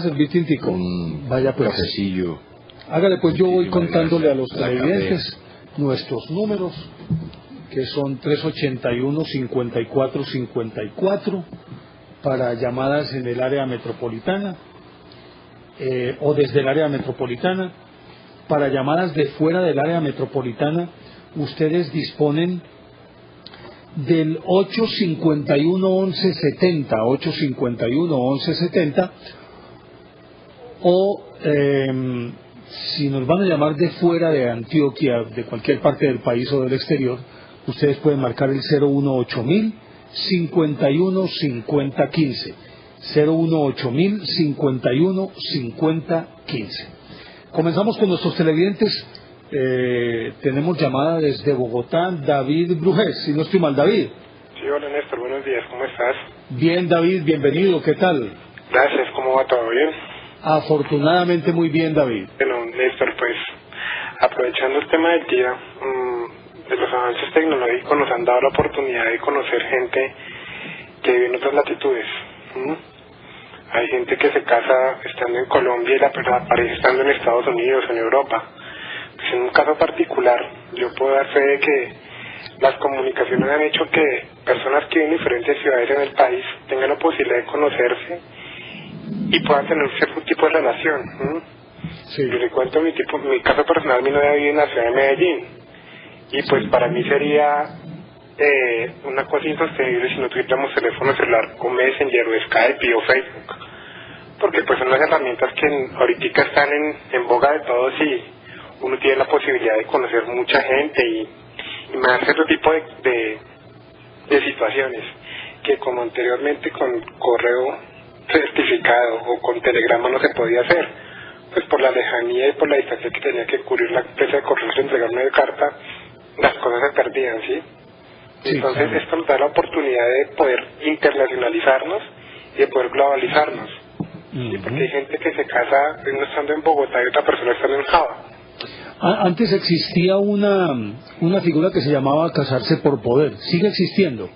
servir tintico. Vaya pues. Cafecillo. Hágale pues, yo voy contándole a los televidentes nuestros números, que son 381-5454 para llamadas en el área metropolitana o desde el área metropolitana. Para llamadas de fuera del área metropolitana, ustedes disponen del 851-1170, 851-1170, o si nos van a llamar de fuera de Antioquia, de cualquier parte del país o del exterior, ustedes pueden marcar el 018.000 51 50 15. 018.000 51 50 15. Comenzamos con nuestros televidentes. Tenemos llamada desde Bogotá, David Brujés, si no estoy mal, David. Sí, hola Néstor, buenos días, ¿cómo estás? Bien, David, bienvenido, ¿qué tal? Gracias, ¿cómo va todo bien? Afortunadamente muy bien, David. Bueno, Néstor, pues aprovechando el tema del día, de los avances tecnológicos nos han dado la oportunidad de conocer gente que vive en otras latitudes. Hay gente que se casa estando en Colombia y la pareja estando en Estados Unidos, en Europa. Pues en un caso particular, yo puedo dar fe de que las comunicaciones han hecho que personas que viven en diferentes ciudades en el país tengan la posibilidad de conocerse y puedan tener cierto tipo de relación. Sí. Yo le cuento mi caso personal. Mi novia vive en la ciudad de Medellín y pues para mí sería una cosa insostenible si no tuviéramos teléfono celular con Messenger o Skype o Facebook, porque pues son las herramientas que ahorita están en boga de todos y uno tiene la posibilidad de conocer mucha gente y manejar cierto tipo de situaciones que como anteriormente con correo certificado o con telegrama no se podía hacer, pues por la lejanía y por la distancia que tenía que cubrir la empresa de correos de entregar una carta, las cosas se perdían, ¿sí? Sí, entonces claro. Esto nos da la oportunidad de poder internacionalizarnos y de poder globalizarnos, ¿sí? Porque hay gente que se casa uno estando en Bogotá y otra persona estando en Java. Antes existía una figura que se llamaba casarse por poder. Sigue existiendo.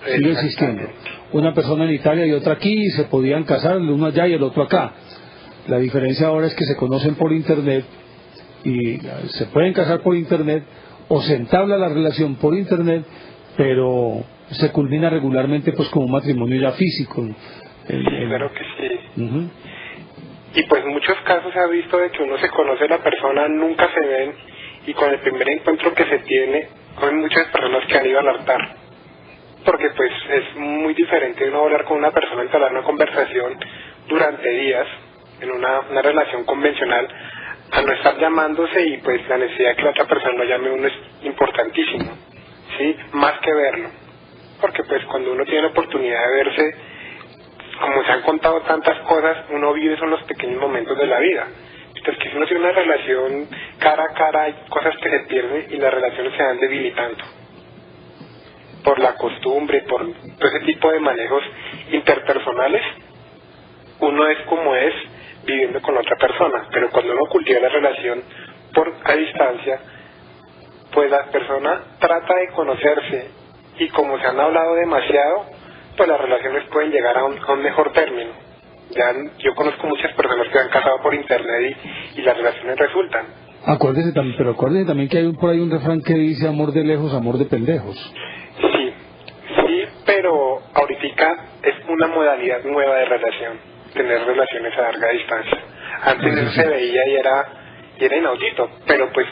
Sigue existiendo. Una persona en Italia y otra aquí, y se podían casar, el uno allá y el otro acá. La diferencia ahora es que se conocen por Internet y se pueden casar por Internet o se entabla la relación por Internet, pero se culmina regularmente pues como un matrimonio ya físico. Sí, claro que sí. Y pues en muchos casos se ha visto de que uno se conoce a la persona, nunca se ven, y con el primer encuentro que se tiene, hay muchas personas que han ido al altar. Porque pues es muy diferente uno hablar con una persona, entablar una conversación durante días, en una relación convencional, a no estar llamándose y pues la necesidad de que la otra persona lo llame a uno es importantísimo, ¿sí? Más que verlo. Porque pues cuando uno tiene la oportunidad de verse, como se han contado tantas cosas, uno vive son los pequeños momentos de la vida. Entonces, que si uno tiene una relación cara a cara, hay cosas que se pierden y las relaciones se van debilitando. Por la costumbre, por todo ese tipo de manejos interpersonales, uno es como es viviendo con otra persona. Pero cuando uno cultiva la relación a distancia, pues la persona trata de conocerse y como se han hablado demasiado, pues las relaciones pueden llegar a un mejor término. Ya yo conozco muchas personas que se han casado por internet y las relaciones resultan. Acuérdese también que hay por ahí un refrán que dice amor de lejos, amor de pendejos. Sí, pero ahorita es una modalidad nueva de relación, tener relaciones a larga distancia. Antes eso se veía y era inaudito, pero pues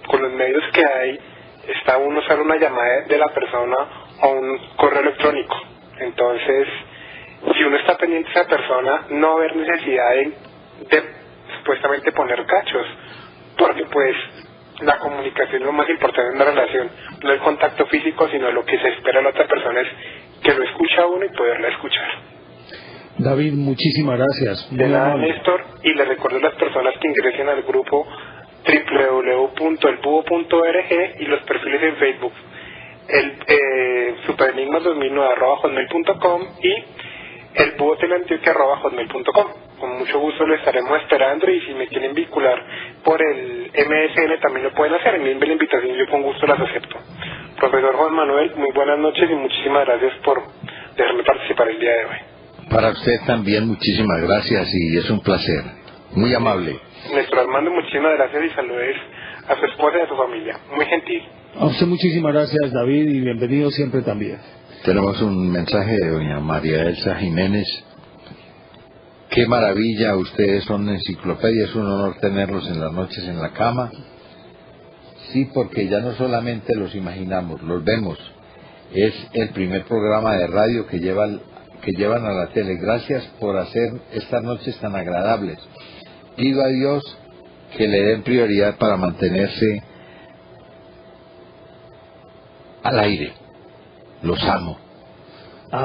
con los medios que hay, está uno usar una llamada de la persona o un correo electrónico. Entonces, si uno está pendiente de esa persona, no va a haber necesidad de supuestamente poner cachos, porque pues la comunicación es lo más importante en una relación, no el contacto físico, sino lo que se espera de la otra persona es que lo escucha uno y poderla escuchar. David, muchísimas gracias. De nada, Néstor, y le recuerdo a las personas que ingresen al grupo www.elbuho.org y los perfiles en Facebook, superenigmas2009@hotmail.com y el búho de la Antioquia@hotmail.com. Con mucho gusto lo estaremos esperando y si me quieren vincular por el MSN también lo pueden hacer. Envíenme la invitación, yo con gusto las acepto. Profesor Juan Manuel, muy buenas noches y muchísimas gracias por dejarme participar el día de hoy. Para usted también muchísimas gracias y es un placer. Muy amable. Nuestro Armando, muchísimas gracias y saludos a su esposa y a su familia. Muy gentil. A usted muchísimas gracias, David, y bienvenido siempre también. Tenemos un mensaje de doña María Elsa Jiménez. Qué maravilla, ustedes son enciclopedia, es un honor tenerlos en las noches en la cama. Sí, porque ya no solamente los imaginamos, los vemos. Es el primer programa de radio que llevan a la tele. Gracias por hacer estas noches tan agradables. pido a Dios que le den prioridad para mantenerse al aire. Los amo.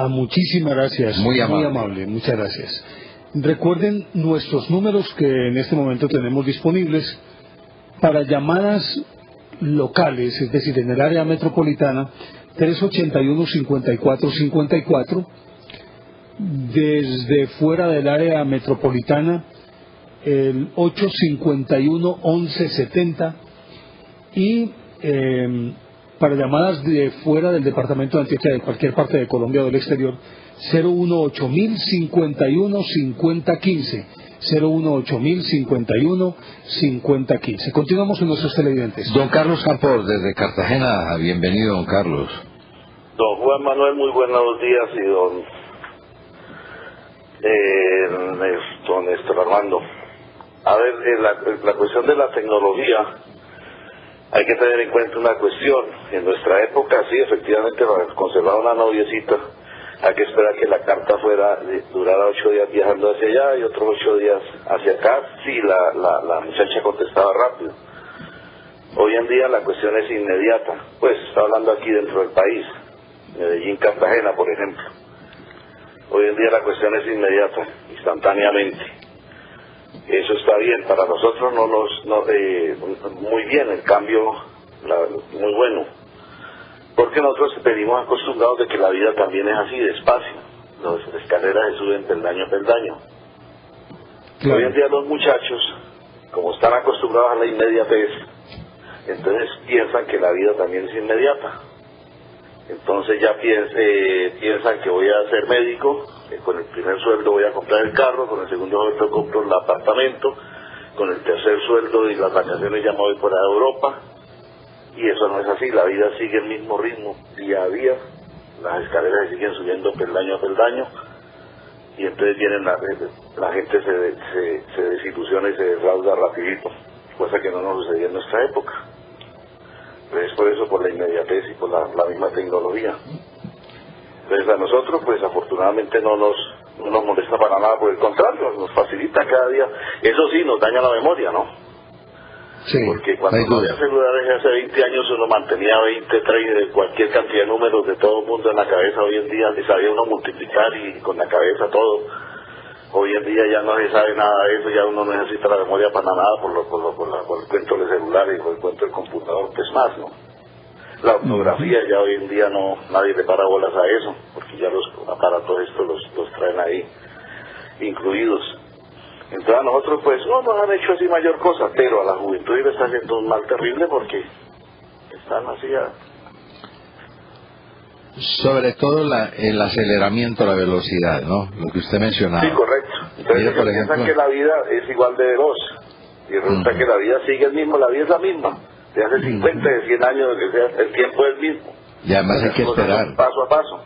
Muchísimas gracias. Muy amable. Muy amable, muchas gracias. Recuerden nuestros números que en este momento tenemos disponibles para llamadas locales, es decir, en el área metropolitana, 381-5454, desde fuera del área metropolitana, el 851-1170, y para llamadas de fuera del departamento de Antioquia, de cualquier parte de Colombia o del exterior, 018-051-5015, 018-051-5015. Continuamos con nuestros televidentes. Don Carlos Campos, desde Cartagena, bienvenido, don Carlos. Don Juan Manuel, muy buenos días, y don Néstor Armando. A ver, la cuestión de la tecnología, hay que tener en cuenta una cuestión. En nuestra época, sí, efectivamente, para conservar una noviecita, hay que esperar que la carta durara 8 días viajando hacia allá y otros 8 días hacia acá, si la muchacha contestaba rápido. Hoy en día la cuestión es inmediata. Pues, está hablando aquí dentro del país, Medellín, Cartagena, por ejemplo. Hoy en día la cuestión es inmediata, instantáneamente. Eso está bien, para nosotros muy bien, el cambio muy bueno, porque nosotros venimos acostumbrados de que la vida también es así, despacio, las escaleras se suben peldaño a peldaño. Claro. Hoy en día los muchachos, como están acostumbrados a la inmediatez, entonces piensan que la vida también es inmediata. Entonces ya piensan que voy a ser médico, con el primer sueldo voy a comprar el carro, con el segundo sueldo compro el apartamento, con el tercer sueldo y las vacaciones ya me voy por Europa, y eso no es así. La vida sigue el mismo ritmo, día a día, las escaleras se siguen subiendo peldaño a peldaño, y entonces la gente se desilusiona y se defrauda rapidito, cosa que no nos sucedía en nuestra época. Es por eso, por la inmediatez y por la misma tecnología. Entonces a nosotros, pues afortunadamente no nos molesta para nada, por el contrario, nos facilita cada día. Eso sí, nos daña la memoria, ¿no? Sí, porque cuando no había celulares hace 20 años uno mantenía 20, 30, cualquier cantidad de números de todo el mundo en la cabeza. Hoy en día le sabía uno multiplicar y con la cabeza todo. Hoy en día ya no se sabe nada de eso, ya uno no necesita la memoria para nada por el cuento del celular y por el cuento del computador, pues más, ¿no? La ortografía ya hoy en día nadie le para bolas a eso, porque ya los aparatos estos los traen ahí incluidos. Entonces a nosotros pues no nos han hecho así mayor cosa, pero a la juventud le está haciendo un mal terrible porque están así ya. Sobre todo el aceleramiento, la velocidad, ¿no? Lo que usted mencionaba. Sí, correcto. Entonces ellos piensan que la vida es igual de veloz, y resulta que la vida sigue el mismo, la vida es la misma, de hace 50, de 100 años, el tiempo es el mismo. Y además hay que esperar. Paso a paso.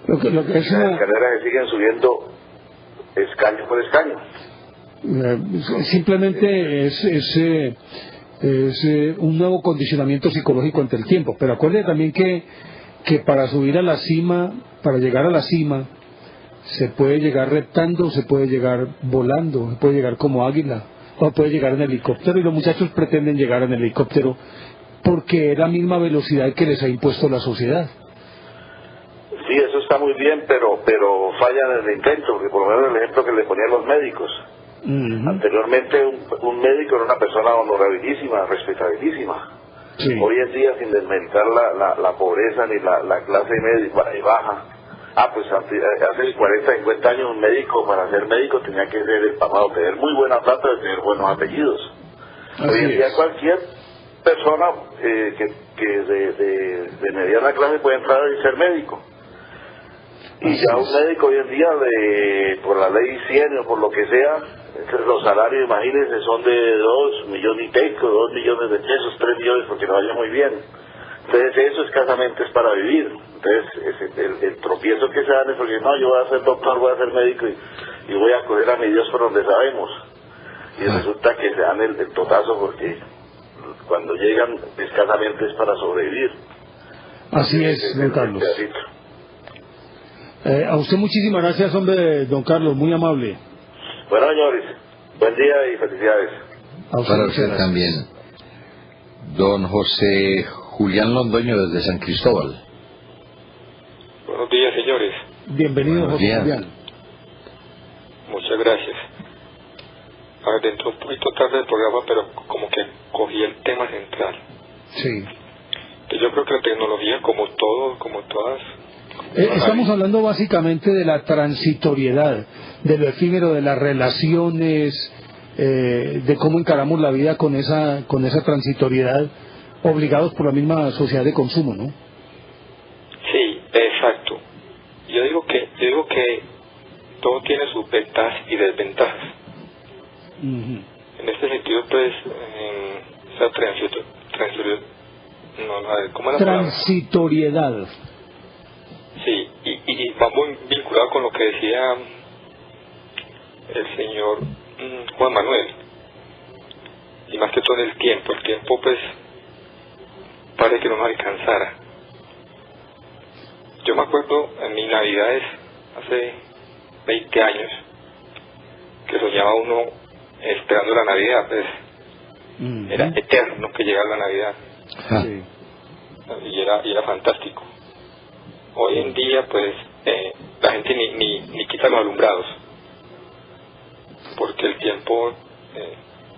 Lo que las escaleras se siguen subiendo escaño por escaño. Simplemente es un nuevo condicionamiento psicológico ante el tiempo, pero acuerde también que para subir a la cima, para llegar a la cima, se puede llegar reptando, se puede llegar volando, se puede llegar como águila, o puede llegar en helicóptero, y los muchachos pretenden llegar en helicóptero porque es la misma velocidad que les ha impuesto la sociedad. Sí, eso está muy bien, pero fallan en el intento, porque por lo menos el ejemplo que le ponían los médicos. Anteriormente un médico era una persona honorabilísima, respetabilísima. Sí. Hoy en día, sin desmeritar la pobreza ni la clase media y baja, pues hace 40, 50 años un médico, para ser médico, tenía que ser el papado, tener muy buena plata, de tener buenos apellidos. Hoy en día cualquier persona que de mediana clase puede entrar y ser médico. Y ya un médico hoy en día, por la ley 100 o por lo que sea, los salarios, imagínense, son de 2 millones y pico, 2 millones de pesos, 3 millones, porque no vaya muy bien. Entonces eso escasamente es para vivir. Entonces el tropiezo que se dan es porque no, yo voy a ser doctor, voy a ser médico y voy a coger a mi Dios por donde sabemos. Y resulta que se dan el totazo, porque cuando llegan escasamente es para sobrevivir. Así es, don Carlos. A usted muchísimas gracias, hombre, don Carlos, muy amable. Bueno, señores, Buen día y felicidades. Para usted también. Don José Julián Londoño desde San Cristóbal. Buenos días, señores. Bienvenido, Buenos José días. Julián. Muchas gracias. A ver, dentro un poquito tarde del programa, pero como que cogí el tema central. Sí. Que yo creo que la tecnología, como todo, como todas... Estamos hablando básicamente de la transitoriedad, de lo efímero de las relaciones, de cómo encaramos la vida con esa transitoriedad, obligados por la misma sociedad de consumo, ¿no? Sí, exacto. Yo digo que todo tiene sus ventajas y desventajas. Uh-huh. En este sentido, pues, esa transitoriedad, ¿cómo es la palabra? Transitoriedad. Sí, y vamos vinculado con lo que decía el señor Juan Manuel, y más que todo el tiempo pues parece que no nos alcanzara. Yo me acuerdo en mis navidades hace 20 años que soñaba uno esperando la Navidad, pues era eterno que llegara la Navidad. Sí. y era fantástico. Hoy en día pues la gente ni quita los alumbrados porque el tiempo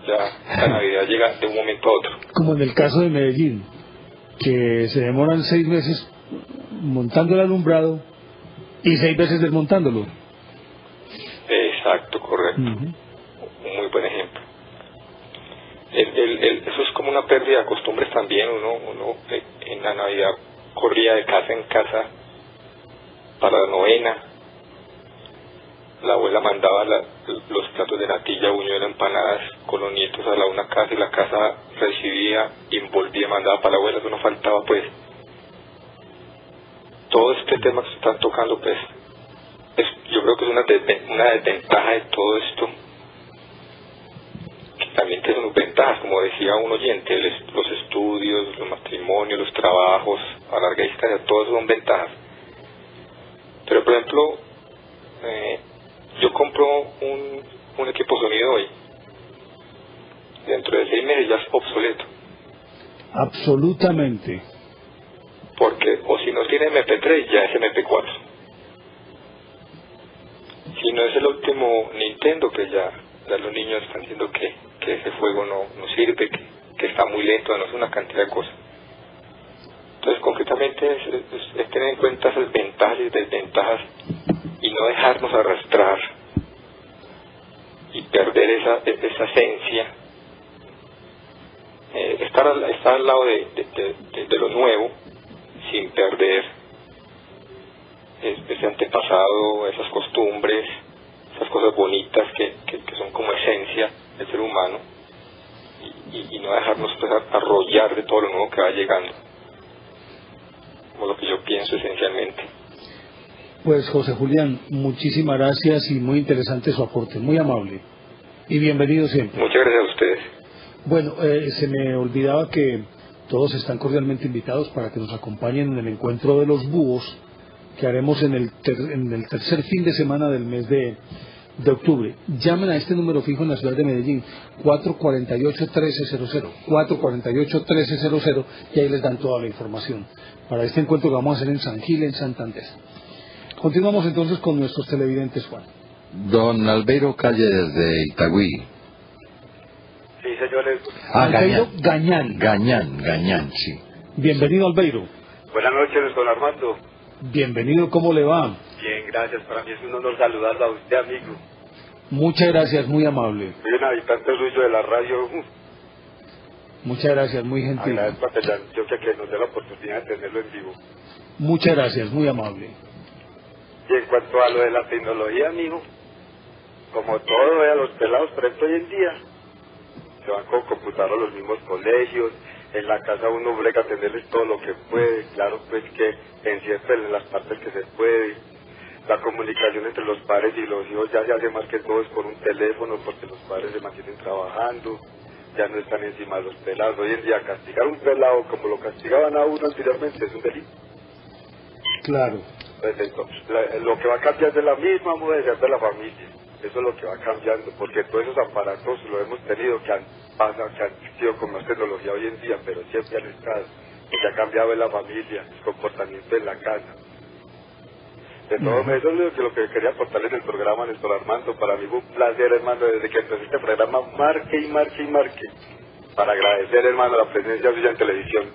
ya la Navidad llega de un momento a otro. Como en el caso de Medellín, que se demoran 6 meses montando el alumbrado y 6 veces desmontándolo. Exacto, correcto. Un muy buen ejemplo. Eso es como una pérdida de costumbres también. Uno en la Navidad corría de casa en casa para la novena. La abuela mandaba los platos de natilla, buñuelo, empanadas con los nietos a una casa y la casa recibía, envolvía, mandaba para la abuela. Eso no faltaba, pues. Todo este tema que se está tocando, pues, yo creo que es una desventaja de todo esto, que también tiene sus ventajas, como decía un oyente, los estudios, los matrimonios, los trabajos a larga distancia, todos son ventajas. Pero, por ejemplo, yo compro un equipo sonido hoy, dentro de 6 meses ya es obsoleto. Absolutamente. Porque, o si no tiene MP3, ya es MP4. Si no es el último Nintendo, pues ya los niños están diciendo que ese juego no sirve, que está muy lento, no es una cantidad de cosas. Entonces, concretamente, es tener en cuenta esas ventajas y desventajas y no dejarnos arrastrar y perder esa esencia. Estar al lado de lo nuevo, sin perder ese antepasado, esas costumbres, esas cosas bonitas que son como esencia del ser humano, y no dejarnos pues arrollar de todo lo nuevo que va llegando, como lo que yo pienso esencialmente. Pues José Julián, muchísimas gracias y muy interesante su aporte, muy amable y bienvenido siempre. Muchas gracias a ustedes. Bueno, se me olvidaba que todos están cordialmente invitados para que nos acompañen en el encuentro de los búhos que haremos en el tercer fin de semana del mes de octubre. Llamen a este número fijo en la ciudad de Medellín, 448-1300, 448-1300, y ahí les dan toda la información para este encuentro que vamos a hacer en San Gil, en Santander. Continuamos entonces con nuestros televidentes, Juan. Don Albeiro Calle desde Itagüí. Sí, señores. Albeiro Gañán. Gañán, sí. Bienvenido, Albeiro. Buenas noches, don Armando. Bienvenido, ¿cómo le va? Bien, gracias. Para mí es un honor saludarlo a usted, amigo. Muchas gracias, muy amable. Soy un habitante suyo de la radio. Muchas gracias, muy gentil. Agradezco a Antioquia que nos dé la oportunidad de tenerlo en vivo. Muchas gracias, muy amable. Y en cuanto a lo de la tecnología, amigo, como todo, a los pelados, por ejemplo, hoy en día, se van con computador a los mismos colegios, en la casa uno obliga a tenerles todo lo que puede, claro, pues que en las partes que se puede. La comunicación entre los padres y los hijos ya se hace más que todo es por un teléfono, porque los padres se mantienen trabajando, ya no están encima de los pelados. Hoy en día castigar a un pelado como lo castigaban a uno anteriormente es un delito. Claro. Pues entonces, lo que va a cambiar es la misma moda de ser de la familia. Eso es lo que va cambiando, porque todos esos aparatos los hemos tenido que han pasado, que han sido con más tecnología hoy en día, pero siempre han estado. Lo que ha cambiado es la familia, el comportamiento en la casa. De todo eso es lo que quería aportarle en el programa, Néstor Armando. Para mí fue un placer, hermano, desde que empecé este programa, marque, para agradecer, hermano, la presencia suya en televisión.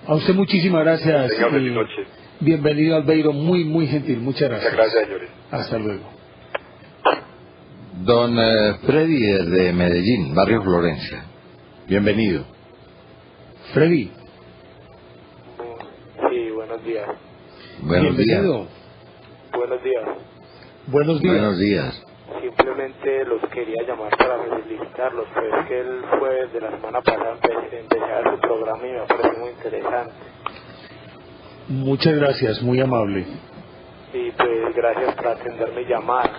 A usted muchísimas gracias. Tenga feliz noche. Bienvenido, Albeiro, muy gentil, muchas gracias. Muchas gracias, señores. Hasta luego. Don Freddy desde Medellín, barrio Florencia. Bienvenido. Freddy. Sí, buenos días. Buenos Bienvenido. días. Buenos días. Buenos días. Buenos días. Simplemente los quería llamar para felicitarlos, pues que el jueves de la semana pasada empecé a ver su programa y me pareció muy interesante. Muchas gracias, muy amable. Y pues gracias por atender mi llamada.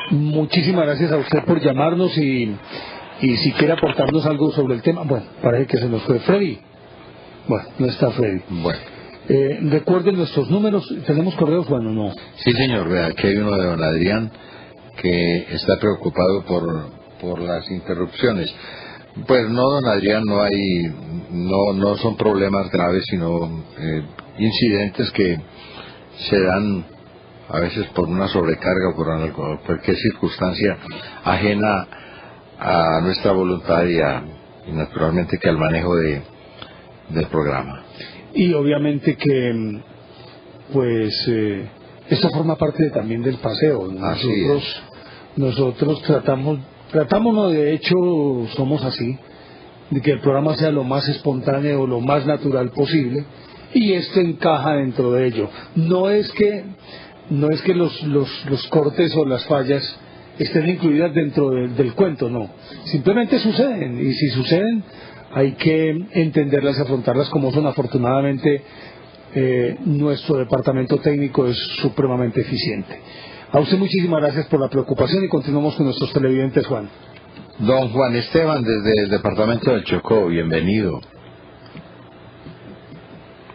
Muchísimas gracias a usted por llamarnos y si quiere aportarnos algo sobre el tema. Bueno, parece que se nos fue Freddy. Bueno, no está Freddy. Bueno. Recuerden nuestros números. ¿Tenemos correos? Bueno, no. Sí, señor. Vea, aquí hay uno de don Adrián que está preocupado por las interrupciones. Pues no, don Adrián, no son problemas graves, sino incidentes que se dan a veces por una sobrecarga o por cualquier circunstancia ajena a nuestra voluntad y naturalmente que al manejo del programa. Y obviamente que pues esto forma parte también del paseo. Nosotros tratamos, de hecho somos así, de que el programa sea lo más espontáneo, lo más natural posible, y esto encaja dentro de ello. No es que los cortes o las fallas estén incluidas dentro del cuento, no. Simplemente suceden, y si suceden hay que entenderlas y afrontarlas como son. Afortunadamente nuestro departamento técnico es supremamente eficiente. A usted muchísimas gracias por la preocupación y continuamos con nuestros televidentes, Juan. Don Juan Esteban desde el departamento del Chocó, bienvenido.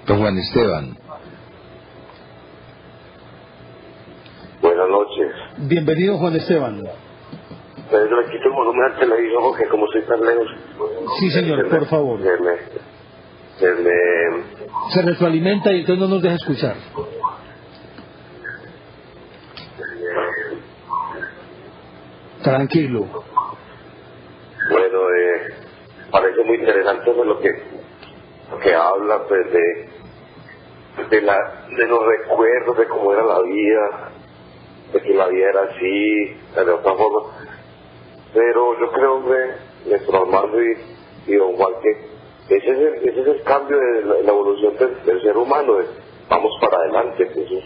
Don Juan Esteban. Buenas noches. Bienvenido, Juan Esteban. Pero le quito el volumen al televisor porque como estoy tan lejos. Sí, señor, por favor. Se retroalimenta y entonces no nos deja escuchar. Tranquilo. Bueno, parece muy interesante lo que habla, pues, de los recuerdos de cómo era la vida, de que la vida era así, de otra forma. Pero yo creo que nuestro Armando y don Juan, que ese es el cambio de la evolución del ser humano. Vamos para adelante, Jesús.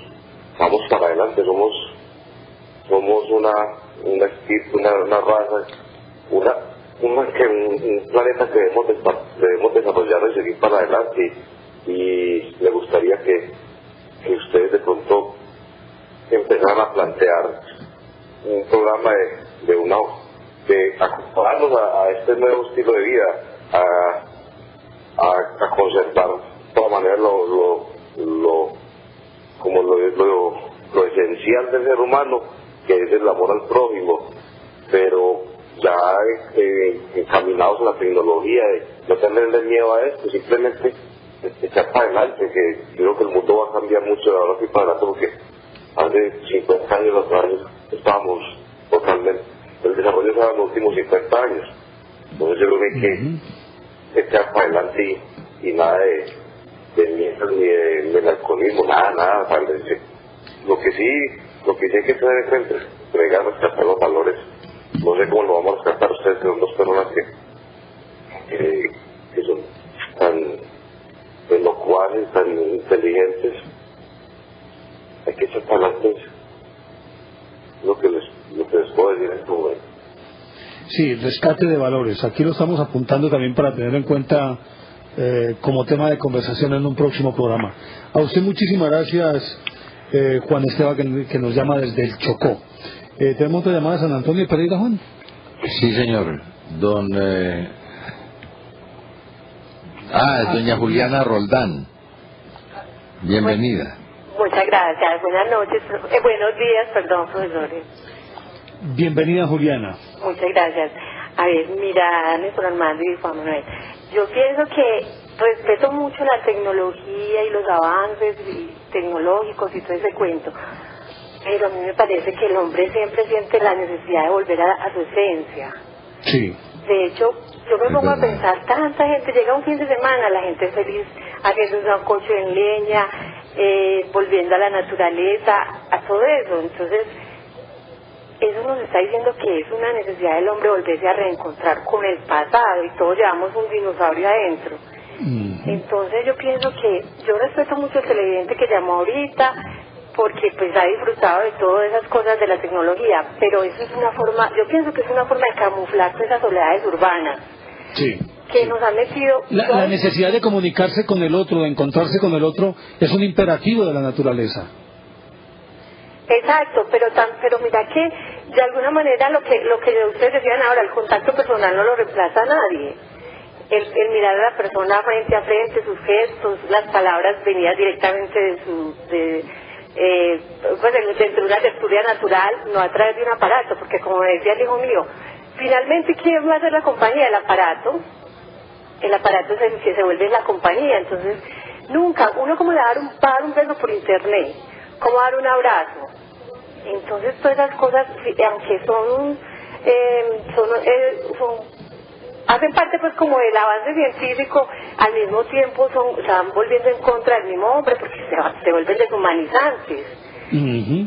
Vamos para adelante, somos una raza, un planeta que debemos desarrollar y seguir para adelante, y me gustaría que ustedes de pronto empezaran a plantear un programa de acoplarnos a este nuevo estilo de vida, a conservar de todas maneras lo esencial del ser humano, que es el amor al prójimo, pero ya encaminados a la tecnología, de no tenerle miedo a esto, simplemente echar para adelante, que creo que el mundo va a cambiar mucho de ahora aquí para adelante, porque hace 50 años atrás estábamos totalmente, el desarrollo se da en los últimos 50 años, entonces yo creo que hay que echar para adelante y nada de miedo ni del alcoholismo, nada, lo que sí hay que tener en cuenta es entregar, rescatar los valores. No sé cómo lo vamos a rescatar ustedes, que son dos personas que son tan elocuentes, tan inteligentes. Hay que echar para adelante lo que les puedo decir en este momento. Sí, rescate de valores. Aquí lo estamos apuntando también para tener en cuenta como tema de conversación en un próximo programa. A usted muchísimas gracias, Juan Esteban, que nos llama desde el Chocó. ¿Tenemos otra llamada de San Antonio de Pereira, Juan? Sí, señor. Doña Juliana Roldán. Bienvenida. Muchas Muchas gracias. Buenas noches. Buenos días, perdón, profesores. Bienvenida, Juliana. Muchas gracias. A ver, mira, Néstor Armando y Juan Manuel, yo pienso que respeto mucho la tecnología y los avances tecnológicos y todo ese cuento, pero a mí me parece que el hombre siempre siente la necesidad de volver a su esencia. Sí. De hecho, yo me pongo a pensar, tanta gente, llega un fin de semana, la gente feliz haciendo un sancocho en leña, volviendo a la naturaleza, a todo eso. Entonces, eso nos está diciendo que es una necesidad del hombre volverse a reencontrar con el pasado, y todos llevamos un dinosaurio adentro. Entonces yo pienso que, yo respeto mucho al televidente que llamó ahorita, porque pues ha disfrutado de todas esas cosas de la tecnología, pero eso es una forma, yo pienso que es una forma de camuflar esas soledades urbanas. Sí. Que nos han metido... La necesidad de comunicarse con el otro, de encontrarse con el otro, es un imperativo de la naturaleza. Exacto, pero mira que de alguna manera lo que ustedes decían ahora, el contacto personal no lo reemplaza a nadie. El mirar a la persona frente a frente, sus gestos, las palabras venidas directamente de una lectura natural, no a través de un aparato, porque como decía el hijo mío, finalmente ¿quién va a ser la compañía? El aparato es el que se vuelve la compañía. Entonces nunca, uno como le va a dar un beso por internet, como dar un abrazo. Entonces todas esas cosas, aunque hacen parte pues como del avance científico, al mismo tiempo se van volviendo en contra del mismo hombre, porque se vuelven deshumanizantes,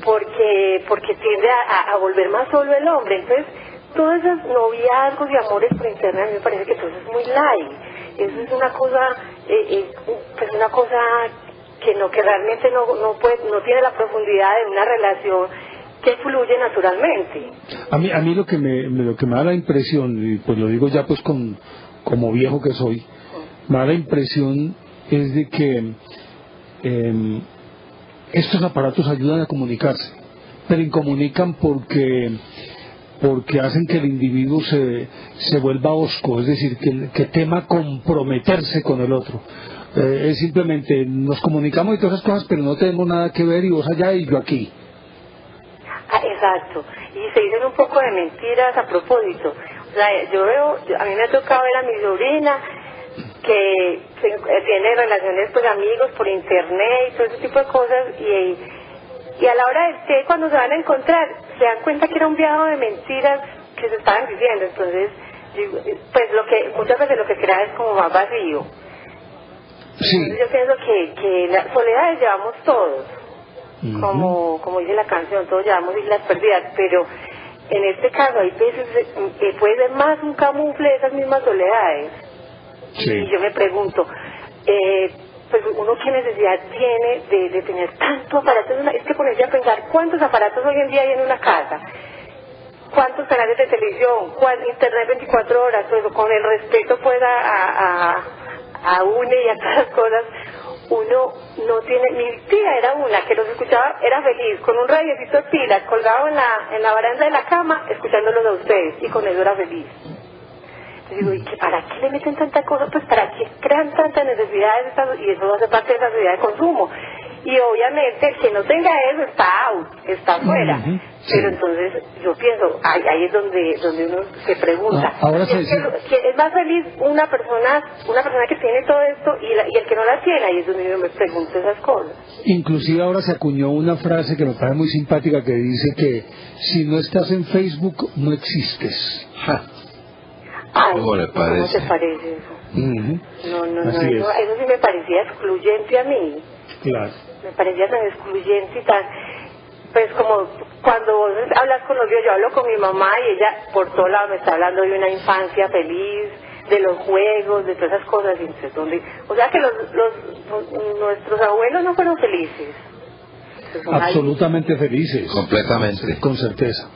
porque tiende a volver más solo el hombre. Entonces todos esos noviazgos y amores por internet, a mí me parece que todo eso es muy light. Eso es una cosa, pues una cosa que realmente no tiene la profundidad de una relación que fluye naturalmente. A mí lo que me da la impresión, y pues lo digo ya pues como viejo que soy, me da la impresión es de que estos aparatos ayudan a comunicarse, pero incomunican porque hacen que el individuo se vuelva hosco, es decir, que tema comprometerse con el otro. Es simplemente nos comunicamos y todas esas cosas, pero no tenemos nada que ver, y vos allá y yo aquí. Exacto, y se dicen un poco de mentiras a propósito. O sea, a mí me ha tocado ver a mi sobrina que tiene relaciones pues amigos por internet y todo ese tipo de cosas, y a la hora de que cuando se van a encontrar se dan cuenta que era un viaje de mentiras que se estaban diciendo. Entonces pues muchas veces lo que crea es como más vacío. Sí. Entonces yo pienso que las soledades llevamos todos, como dice la canción, todos llevamos islas perdidas, pero en este caso hay veces puede ser más un camufle de esas mismas soledades. Sí. Y yo me pregunto, pues uno qué necesidad tiene de tener tanto aparato. Es que ponerse a pensar cuántos aparatos hoy en día hay en una casa, cuántos canales de televisión, internet 24 horas, todo eso, con el respeto pues a UNE y a todas las cosas. Uno no tiene, mi tía era una que los escuchaba, era feliz, con un radiocito de pilas colgado en la baranda de la cama, escuchándolos a ustedes, y con eso era feliz. Entonces digo, ¿y para qué le meten tanta cosa? Pues para qué crean tantas necesidades, y eso hace parte de esa sociedad de consumo. Y obviamente el que no tenga eso está out, está afuera. Pero entonces yo pienso, ahí es donde uno se pregunta, ¿es más feliz una persona que tiene todo esto y el que no la tiene? Ahí es donde yo me pregunto esas cosas. Inclusive ahora se acuñó una frase que me parece muy simpática, que dice que si no estás en Facebook no existes. ¿Cómo le parece? ¿Cómo te parece eso? No, eso sí me parecía excluyente a mí. Claro. Me parecía tan excluyente y tan, pues como cuando vos hablas con los, yo hablo con mi mamá y ella por todos lados me está hablando de una infancia feliz, de los juegos, de todas esas cosas. Y entonces, o sea que nuestros abuelos no fueron felices. Absolutamente felices. Completamente. Con certeza.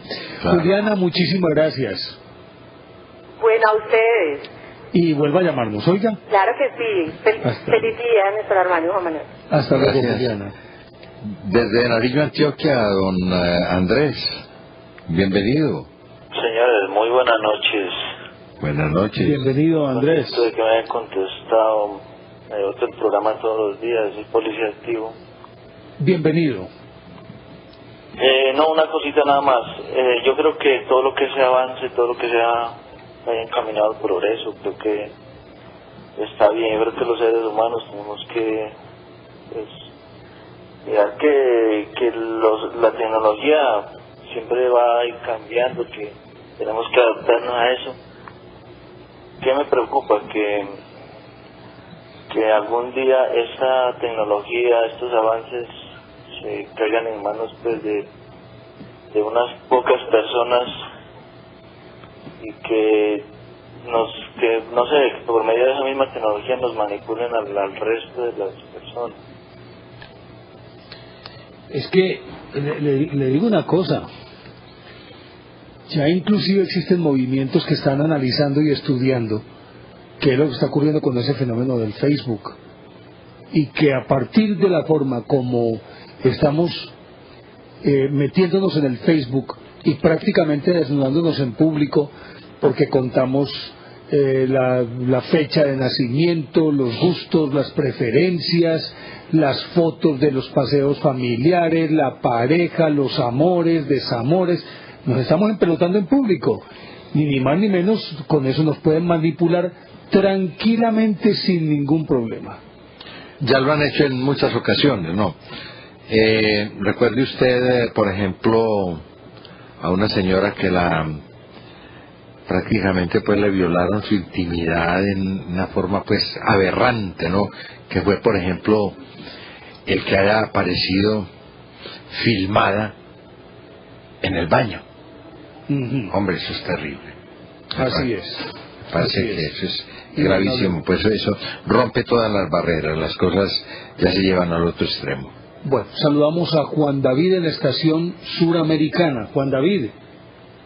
Claro. Juliana, muchísimas gracias. Bueno, a ustedes. Y vuelva a llamarnos, oiga. Claro que sí. Feliz día, Néstor Armando y Juan Manuel. Hasta luego, Juliana. Desde Nariño, Antioquia, don Andrés, bienvenido. Señores, muy buenas noches. Buenas noches. Bienvenido, Andrés. Esto de que me hayan contestado, me otro el programa todos los días, soy policía activo. bienvenido. No, una cosita nada más. Yo creo que todo lo que sea avance, todo lo que sea vaya encaminado al progreso, creo que está bien. Yo creo que los seres humanos tenemos que pues, mirar que la tecnología siempre va a ir cambiando, que tenemos que adaptarnos a eso. ¿Qué me preocupa? Que algún día esta tecnología, estos avances se caigan en manos pues de unas pocas personas y que no sé, que por medio de esa misma tecnología nos manipulen al resto de las personas. Es que le digo una cosa, ya inclusive existen movimientos que están analizando y estudiando qué es lo que está ocurriendo con ese fenómeno del Facebook, y que a partir de la forma como estamos metiéndonos en el Facebook y prácticamente desnudándonos en público porque contamos la fecha de nacimiento, los gustos, las preferencias, las fotos de los paseos familiares, la pareja, los amores, desamores, nos estamos empelotando en público, ni más ni menos. Con eso nos pueden manipular tranquilamente sin ningún problema. Ya lo han hecho en muchas ocasiones, ¿no? Recuerde usted, por ejemplo, a una señora que prácticamente pues le violaron su intimidad en una forma pues aberrante, ¿no? Que fue, por ejemplo, el que haya aparecido filmada en el baño. Hombre, eso es terrible. Así es. Parece que eso es gravísimo, pues eso rompe todas las barreras, las cosas ya se llevan al otro extremo. Bueno, saludamos a Juan David en la estación suramericana. Juan David,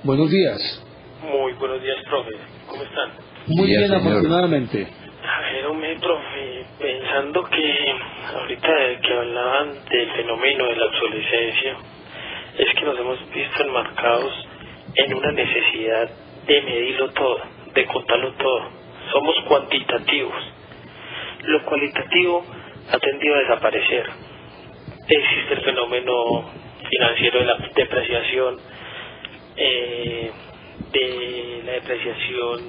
buenos días. Muy buenos días, profe. ¿Cómo están? Muy bien, afortunadamente. A ver, profe, pensando que ahorita que hablaban del fenómeno de la obsolescencia, es que nos hemos visto enmarcados en una necesidad de medirlo todo, de contarlo todo. Somos cuantitativos. Lo cualitativo ha tendido a desaparecer. Existe el fenómeno financiero de la depreciación,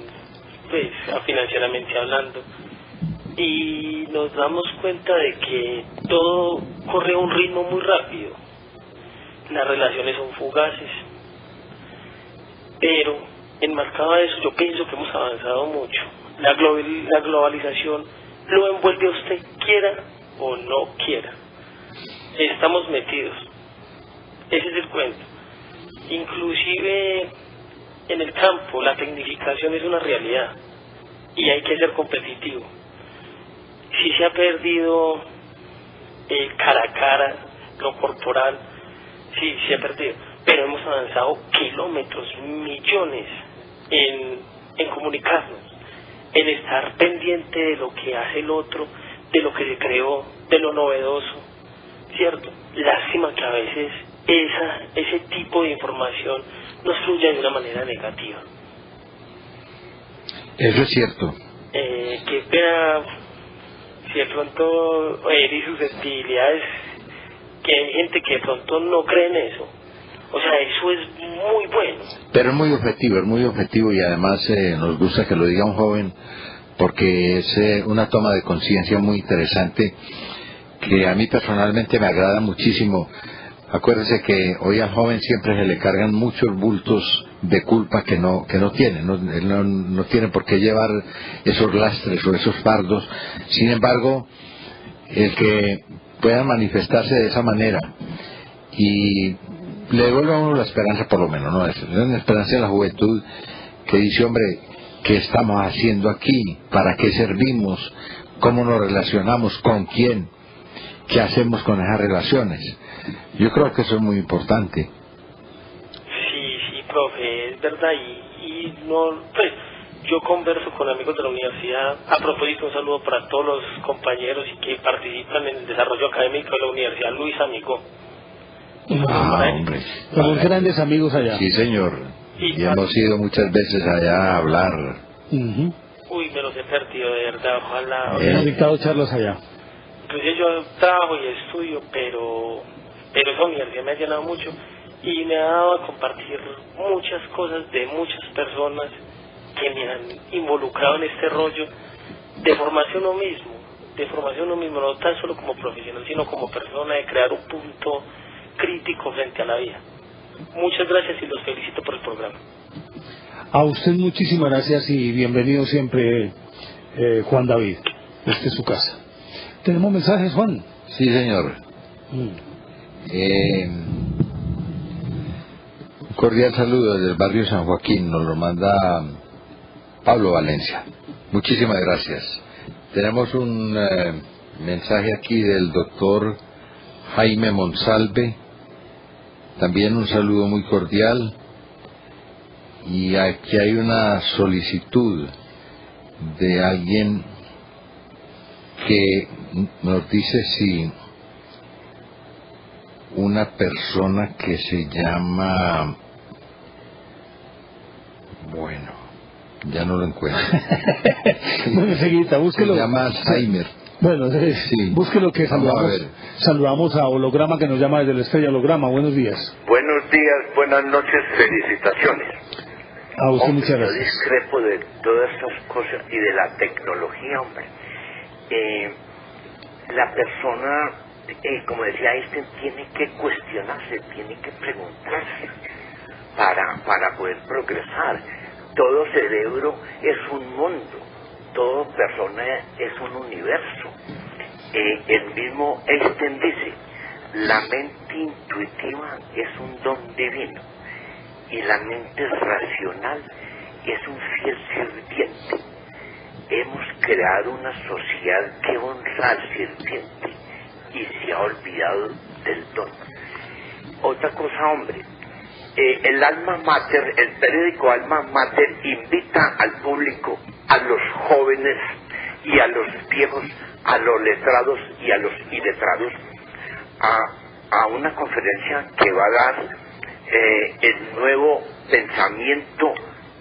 pues financieramente hablando, y nos damos cuenta de que todo corre a un ritmo muy rápido. Las relaciones son fugaces, pero enmarcado a eso yo pienso que hemos avanzado mucho. La globalización lo envuelve a usted, quiera o no quiera. Estamos metidos. Ese es el cuento. Inclusive en el campo la tecnificación es una realidad y hay que ser competitivo. Si se ha perdido el cara a cara, lo corporal, sí se ha perdido, pero hemos avanzado kilómetros, millones en comunicarnos, en estar pendiente de lo que hace el otro, de lo que se creó, de lo novedoso, ¿cierto? Lástima que a veces ese tipo de información nos fluye de una manera negativa. Eso es cierto. Qué pena si de pronto herir susceptibilidades, que hay gente que de pronto no cree en eso. O sea, eso es muy bueno. Pero es muy objetivo y además nos gusta que lo diga un joven, porque es una toma de conciencia muy interesante que a mí personalmente me agrada muchísimo. Acuérdese que hoy al joven siempre se le cargan muchos bultos de culpa que no tiene, no tiene por qué llevar esos lastres o esos fardos. Sin embargo, el que pueda manifestarse de esa manera y le devuelve a uno la esperanza, por lo menos, ¿no? Es una esperanza de la juventud que dice, hombre, ¿qué estamos haciendo aquí? ¿Para qué servimos? ¿Cómo nos relacionamos? ¿Con quién? ¿Qué hacemos con esas relaciones? Yo creo que eso es muy importante. Sí, profe, es verdad, y no, pues, yo converso con amigos de la universidad. A propósito, un saludo para todos los compañeros y que participan en el desarrollo académico de la Universidad Luis Amigo. Hombre. Somos grandes amigos allá. Sí, señor. Y hemos ido muchas veces allá a hablar. Uy, me los he perdido, de verdad, ojalá. Hemos dictado charlas allá. inclusive yo trabajo y estudio, pero esa universidad me ha llenado mucho y me ha dado a compartir muchas cosas de muchas personas que me han involucrado en este rollo de formación uno mismo, no tan solo como profesional, sino como persona, de crear un punto crítico frente a la vida. Muchas gracias y los felicito por el programa. A usted muchísimas gracias y bienvenido siempre, Juan David. Esta es su casa. ¿Tenemos mensajes, Juan? Sí, señor. Un cordial saludo desde el barrio San Joaquín, nos lo manda Pablo Valencia. Muchísimas gracias. Tenemos un mensaje aquí del doctor Jaime Monsalve, también un saludo muy cordial. Y aquí hay una solicitud de alguien que nos dice si una persona que se llama, bueno, ya no lo encuentro. Bueno, enseguida, búsquelo. Se llama Alzheimer. Bueno, sí. Búsquelo, que saludamos a Holograma, que nos llama desde la Estrella. Holograma, buenos días. Buenos días, buenas noches, felicitaciones. A usted muchas gracias. Yo discrepo de todas estas cosas y de la tecnología, hombre. La persona, como decía Einstein, tiene que cuestionarse, tiene que preguntarse para poder progresar. Todo cerebro es un mundo, toda persona es un universo. El mismo Einstein dice, la mente intuitiva es un don divino y la mente racional es un fiel sirviente. Hemos creado una sociedad que honra al sirviente y se ha olvidado del don. Otra cosa, hombre, el Alma Mater, el periódico Alma Mater invita al público, a los jóvenes y a los viejos, a los letrados y a los iletrados, a una conferencia que va a dar el nuevo pensamiento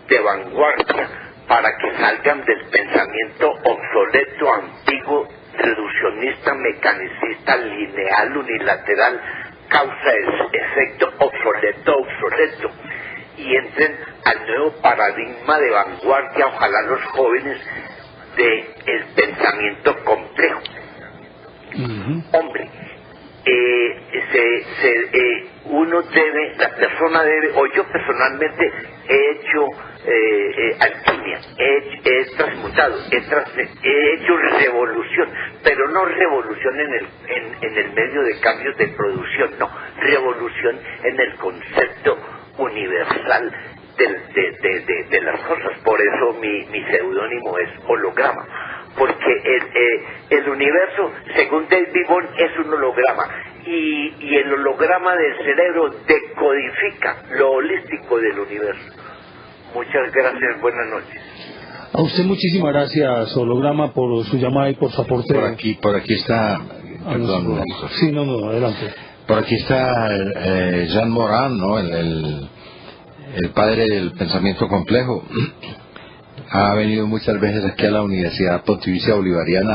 de vanguardia para que salgan del pensamiento obsoleto, antiguo, reduccionista, mecanicista, lineal, unilateral, causa, efecto, obsoleto, y entren al nuevo paradigma de vanguardia, ojalá los jóvenes, de el pensamiento complejo. Hombre, uno debe, la persona debe, o yo personalmente he hecho alquimia, he transmutado, he hecho revolución, pero no revolución en el medio de cambios de producción, no, revolución en el concepto universal de las cosas. Por eso mi seudónimo es Holograma, porque el universo, según David Bohm, es un holograma, y el holograma del cerebro decodifica lo holístico del universo. Muchas gracias, buenas noches. A usted muchísimas gracias, Holograma, por su llamada y por su aporte. Por aquí está, perdón. Sí, no, adelante. Por aquí está Jean Morin, ¿no? El padre del pensamiento complejo. Ha venido muchas veces aquí a la Universidad Pontificia Bolivariana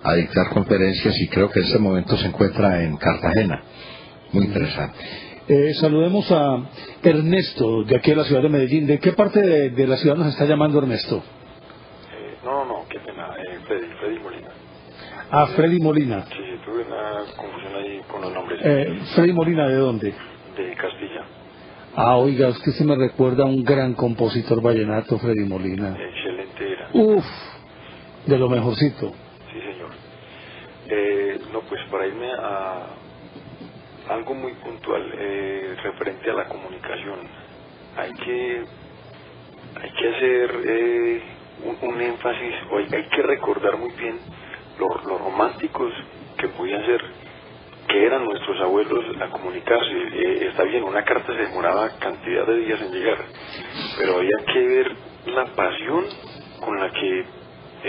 a dictar conferencias y creo que en este momento se encuentra en Cartagena. Muy interesante. Saludemos a Ernesto, de aquí de la ciudad de Medellín. ¿De qué parte de la ciudad nos está llamando Ernesto? No, qué pena, Freddy Molina. Ah, Freddy Molina. Sí, tuve una confusión ahí con los nombres. Freddy Molina, ¿de dónde? De Castilla. Ah, oiga, usted se me recuerda a un gran compositor vallenato, Freddy Molina. Excelente era. Uf, de lo mejorcito. Sí, señor. No, pues para irme a algo muy puntual, referente a la comunicación, hay que hacer un énfasis, o hay que recordar muy bien los románticos que podían ser, que eran nuestros abuelos a comunicarse. Está bien, una carta se demoraba cantidad de días en llegar, pero había que ver la pasión con la que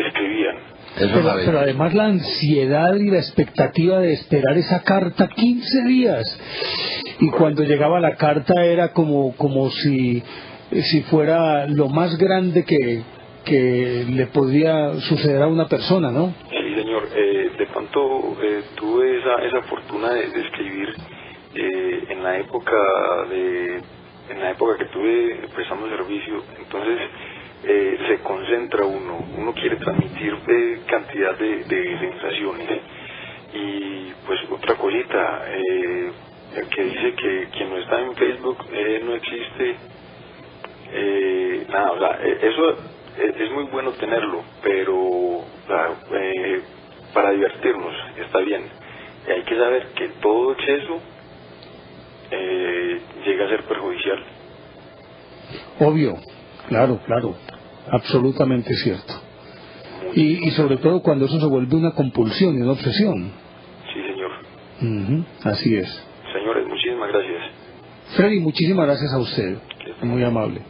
escribían. Pero además la ansiedad y la expectativa de esperar esa carta 15 días. Y cuando llegaba la carta era como si fuera lo más grande que le podía suceder a una persona, ¿no? Sí, señor. señor. De pronto tuve esa fortuna de escribir en la época que estuve prestando servicio. Entonces se concentra uno quiere transmitir cantidad de sensaciones. Y pues otra cosita, el que dice que quien no está en Facebook no existe, nada, o sea, eso es muy bueno tenerlo, pero para divertirnos está bien. Hay que saber que todo exceso llega a ser perjudicial. Obvio, claro, absolutamente cierto. Y sobre todo cuando eso se vuelve una compulsión y una obsesión. Sí, señor. Así es. Señores, muchísimas gracias. Freddy, muchísimas gracias a usted. Muy amable.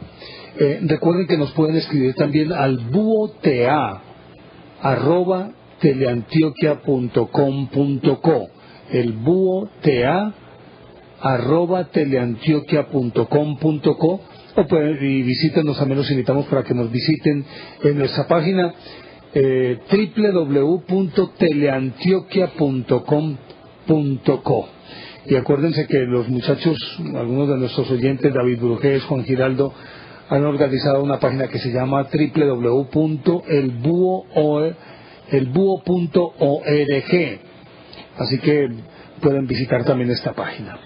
Recuerden que nos pueden escribir también al buota@teleantioquia.com.co. El buota@teleantioquia.com.co. Y visítenos, también los invitamos para que nos visiten en nuestra página www.teleantioquia.com.co. Y acuérdense que los muchachos, algunos de nuestros oyentes, David Brujés, Juan Giraldo, han organizado una página que se llama www.elbuo.org. Así que pueden visitar también esta página.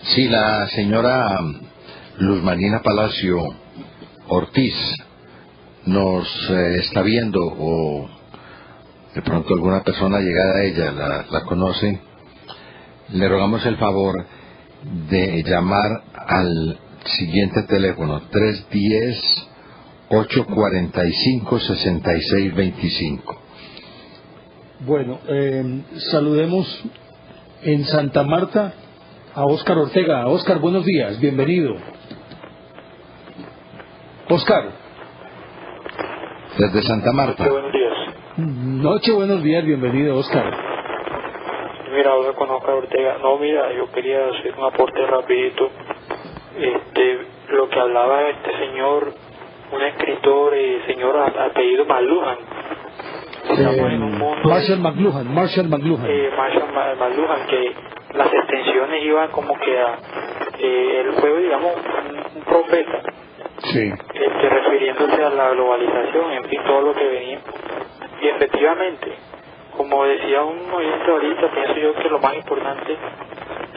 Sí, la señora Luz Marina Palacio Ortiz nos está viendo, o de pronto alguna persona llegada a ella la conoce. Le rogamos el favor de llamar al siguiente teléfono: 310-845-6625. Bueno, saludemos en Santa Marta a Óscar Ortega. Óscar, buenos días, bienvenido. Óscar. Desde Santa Marta. Buenos días. Noche, buenos días, bienvenido, Óscar. Mira, hablo con Óscar Ortega. No, mira, yo quería hacer un aporte rapidito. Lo que hablaba este señor, un escritor, señor apellido McLuhan. Estamos en un mundo... Marshall McLuhan, Marshall McLuhan, que las extensiones iban como que él fue, digamos, un profeta. Sí. Refiriéndose a la globalización, en fin, todo lo que venía. Y efectivamente, como decía un oyente ahorita, pienso yo que lo más importante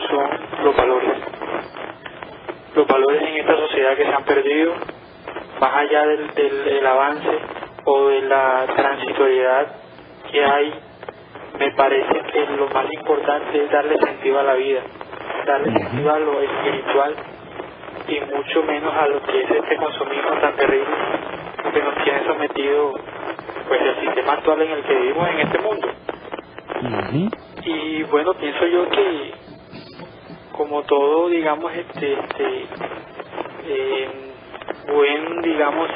son los valores. Los valores en esta sociedad que se han perdido, más allá del avance o de la transitoriedad que hay, me parece que lo más importante es darle sentido a la vida, darle sentido a lo espiritual y mucho menos a lo que es este consumismo tan terrible que nos tiene sometido pues el sistema actual en el que vivimos en este mundo. Y bueno, pienso yo que como todo, digamos, buen, digamos,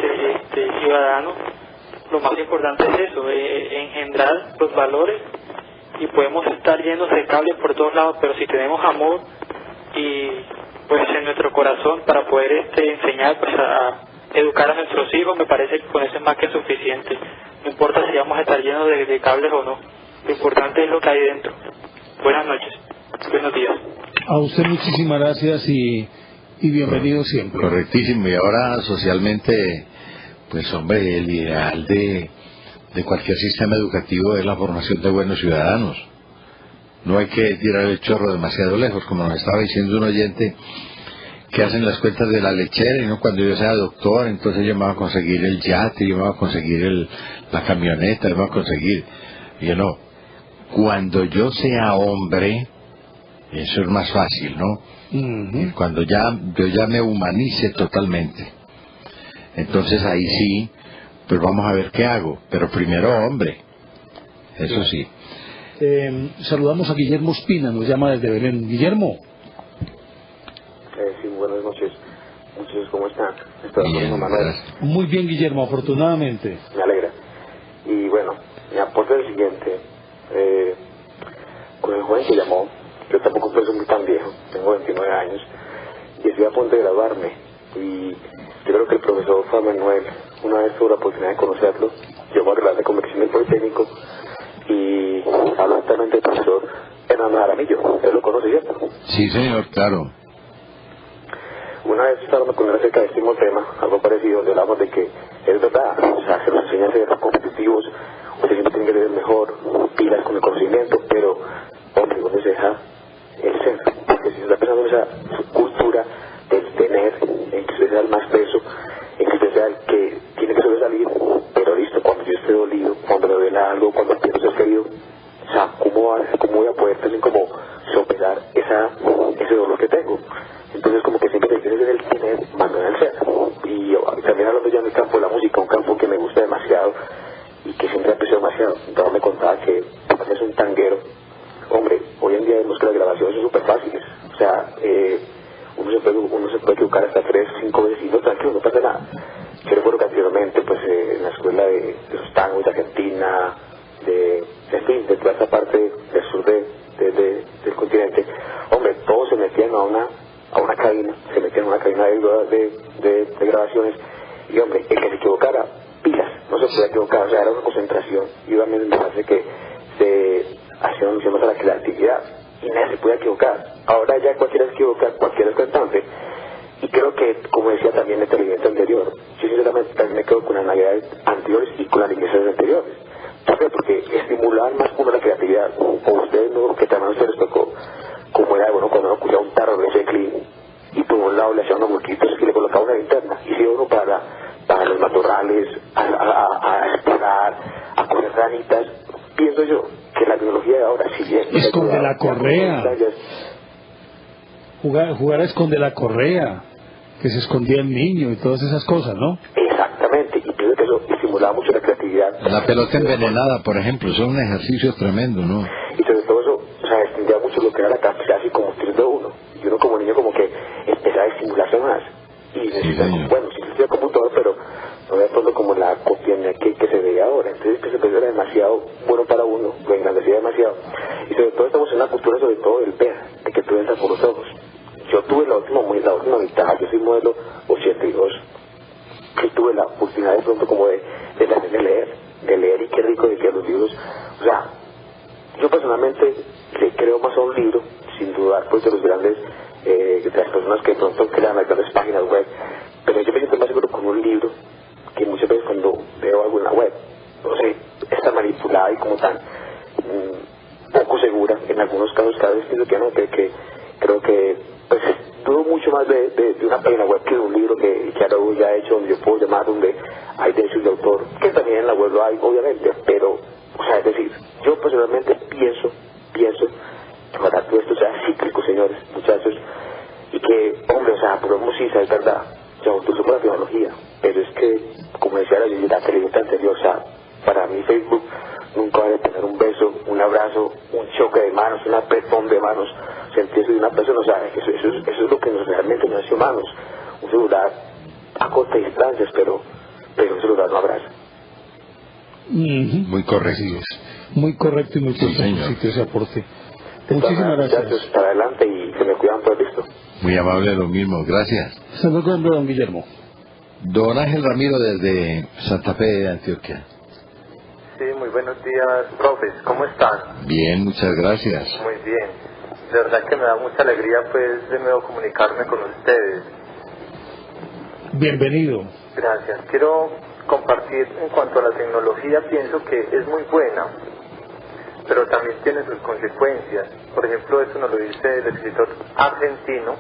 ciudadano, lo más importante es eso, engendrar los valores, y podemos estar llenos de cables por todos lados, pero si tenemos amor y pues en nuestro corazón para poder enseñar, pues a educar a nuestros hijos, me parece que con eso es más que suficiente. No importa si vamos a estar llenos de cables o no, lo importante es lo que hay dentro. Buenas noches, buenos días. A usted muchísimas gracias y bienvenido siempre. Correctísimo. Y ahora socialmente, pues hombre, el ideal de cualquier sistema educativo es la formación de buenos ciudadanos. No hay que tirar el chorro demasiado lejos, como nos estaba diciendo un oyente, que hacen las cuentas de la lechera, y no, cuando yo sea doctor, entonces yo me voy a conseguir el yate, yo me voy a conseguir la camioneta, yo me voy a conseguir. Y yo no, cuando yo sea hombre, eso es más fácil, ¿no? Cuando yo ya me humanice totalmente, entonces ahí sí, pues vamos a ver qué hago, pero primero hombre, eso sí. Saludamos a Guillermo Espina, nos llama desde Belén. Guillermo. Sí, buenas noches. Muchachos, ¿cómo están? Bien, muy bien, Guillermo, afortunadamente. Me alegra. Y bueno, mi aporte es el siguiente. Con el joven que llamó, yo tampoco soy tan viejo, tengo 29 años, y estoy a punto de graduarme. Y yo creo que el profesor Juan Manuel, una vez tuve la oportunidad de conocerlo, yo voy a graduar de conversión del Politécnico, y hablo justamente del profesor Hernando Jaramillo. Él lo conoce, ¿cierto? Sí, señor, claro. Una vez estábamos con él acerca de este mismo tema, algo parecido, donde hablamos de que es verdad, o sea, se nos enseña a ser competitivos, usted siempre tiene que ser el mejor, pilas con el conocimiento, pero, hombre, ¿dónde se deja el ser? Porque si se está pensando en esa cultura del tener, en que usted sea el más peso, en que usted sea el que tiene que sobresalir, pero listo, cuando yo esté dolido, cuando me duela algo, cuando pierdo ser querido, o sea, ¿cómo voy a poder también como sopesar ese dolor que tengo? Entonces como que siempre tienes que tener más en el ser. Y también hablando ya en el campo de la música, un campo que me gusta demasiado y que siempre aprecio demasiado. Entonces me contaba que es un tanguero. Hombre, hoy en día vemos que las grabaciones son súper fáciles. O sea, uno se puede equivocar hasta 3, 5 veces y no, tranquilo, no pasa nada. Yo recuerdo que anteriormente, pues en la escuela de los tangos de Argentina, de toda esa parte del sur del continente, hombre, todos se metían a una cabina, se metían a una cabina de grabaciones, y hombre, el que se equivocara, pilas, no se podía equivocar, o sea, era una concentración, y obviamente me parece que se hacía alusión a la creatividad, y nadie se podía equivocar. Ahora ya cualquiera se equivoca, cualquiera es cantante, y creo que, como decía también el televidente anterior, yo sinceramente también me quedo con las navidades anteriores y con las iglesias anteriores. ¿Por qué? Porque estimular más uno la creatividad, o ustedes no, que también a ustedes les tocó, como era, bueno, cuando uno cogía un tarro de ese clean y por un lado le hacía unos huequitos y le colocaba una linterna, y si uno para los matorrales, a explorar, a coger ranitas, pienso yo que la tecnología de ahora, si bien esconde la correa, jugar a esconde la correa, que se escondía el niño y todas esas cosas, ¿no? Exactamente, y pienso que eso estimulaba mucho la creatividad. La pelota envenenada, por ejemplo, son un ejercicio tremendo, ¿no? Y sobre todo eso, o sea, extendía mucho lo que era la capacidad y combustible de uno. Y uno como niño como que empezaba a estimularse más. Y necesitaba, bueno, sí necesitaba computador, pero no era todo como la cotidianidad que se veía ahora. Entonces que se era demasiado bueno para uno, lo engrandecía demasiado. Y sobre todo estamos en una cultura sobre todo del ver, de que tú entras por los ojos. Yo tuve la última ventaja, yo soy modelo 82, que tuve la oportunidad de pronto como de leer, y qué rico de que los libros, o sea, yo personalmente le creo más a un libro, sin dudar pues de los grandes, de las personas que de pronto crean las grandes páginas web, pero yo me siento más seguro con un libro, que muchas veces cuando veo algo en la web, no sé, está manipulada y como tan poco segura, en algunos casos cada vez pienso que no, que creo que pues dudo mucho más de una página web que de un libro que Araújo ya ha hecho, donde yo puedo llamar, donde hay derechos de autor, que también en la web lo hay, obviamente, pero, o sea, es decir, yo personalmente pienso que para todo esto sea cíclico, señores, muchachos, y que, hombre, o sea, podemos sí, es verdad, se autorizó por la tecnología, pero es que, como decía la televidente anterior, o sea, para mí Facebook nunca va a tener un beso, un abrazo, un choque de manos, un apretón de manos, sentirse de una persona, o sea, eso es lo que realmente nos hace humanos. Un celular a corta distancia, pero un celular no abraza. Muy correcto. Muy correcto y muy correcto ese aporte. Muchísimas gracias. Muchachos, para adelante y que me cuidan todo esto. Muy amable, lo mismo, gracias. Se nos cuenta don Guillermo. Don Ángel Ramiro desde Santa Fe de Antioquia. Sí, muy buenos días, profes, ¿cómo están? Bien, muchas gracias. Muy bien, de verdad que me da mucha alegría pues de nuevo comunicarme con ustedes. Bienvenido. Gracias, quiero compartir en cuanto a la tecnología, pienso que es muy buena, pero también tiene sus consecuencias. Por ejemplo, eso nos lo dice el escritor argentino,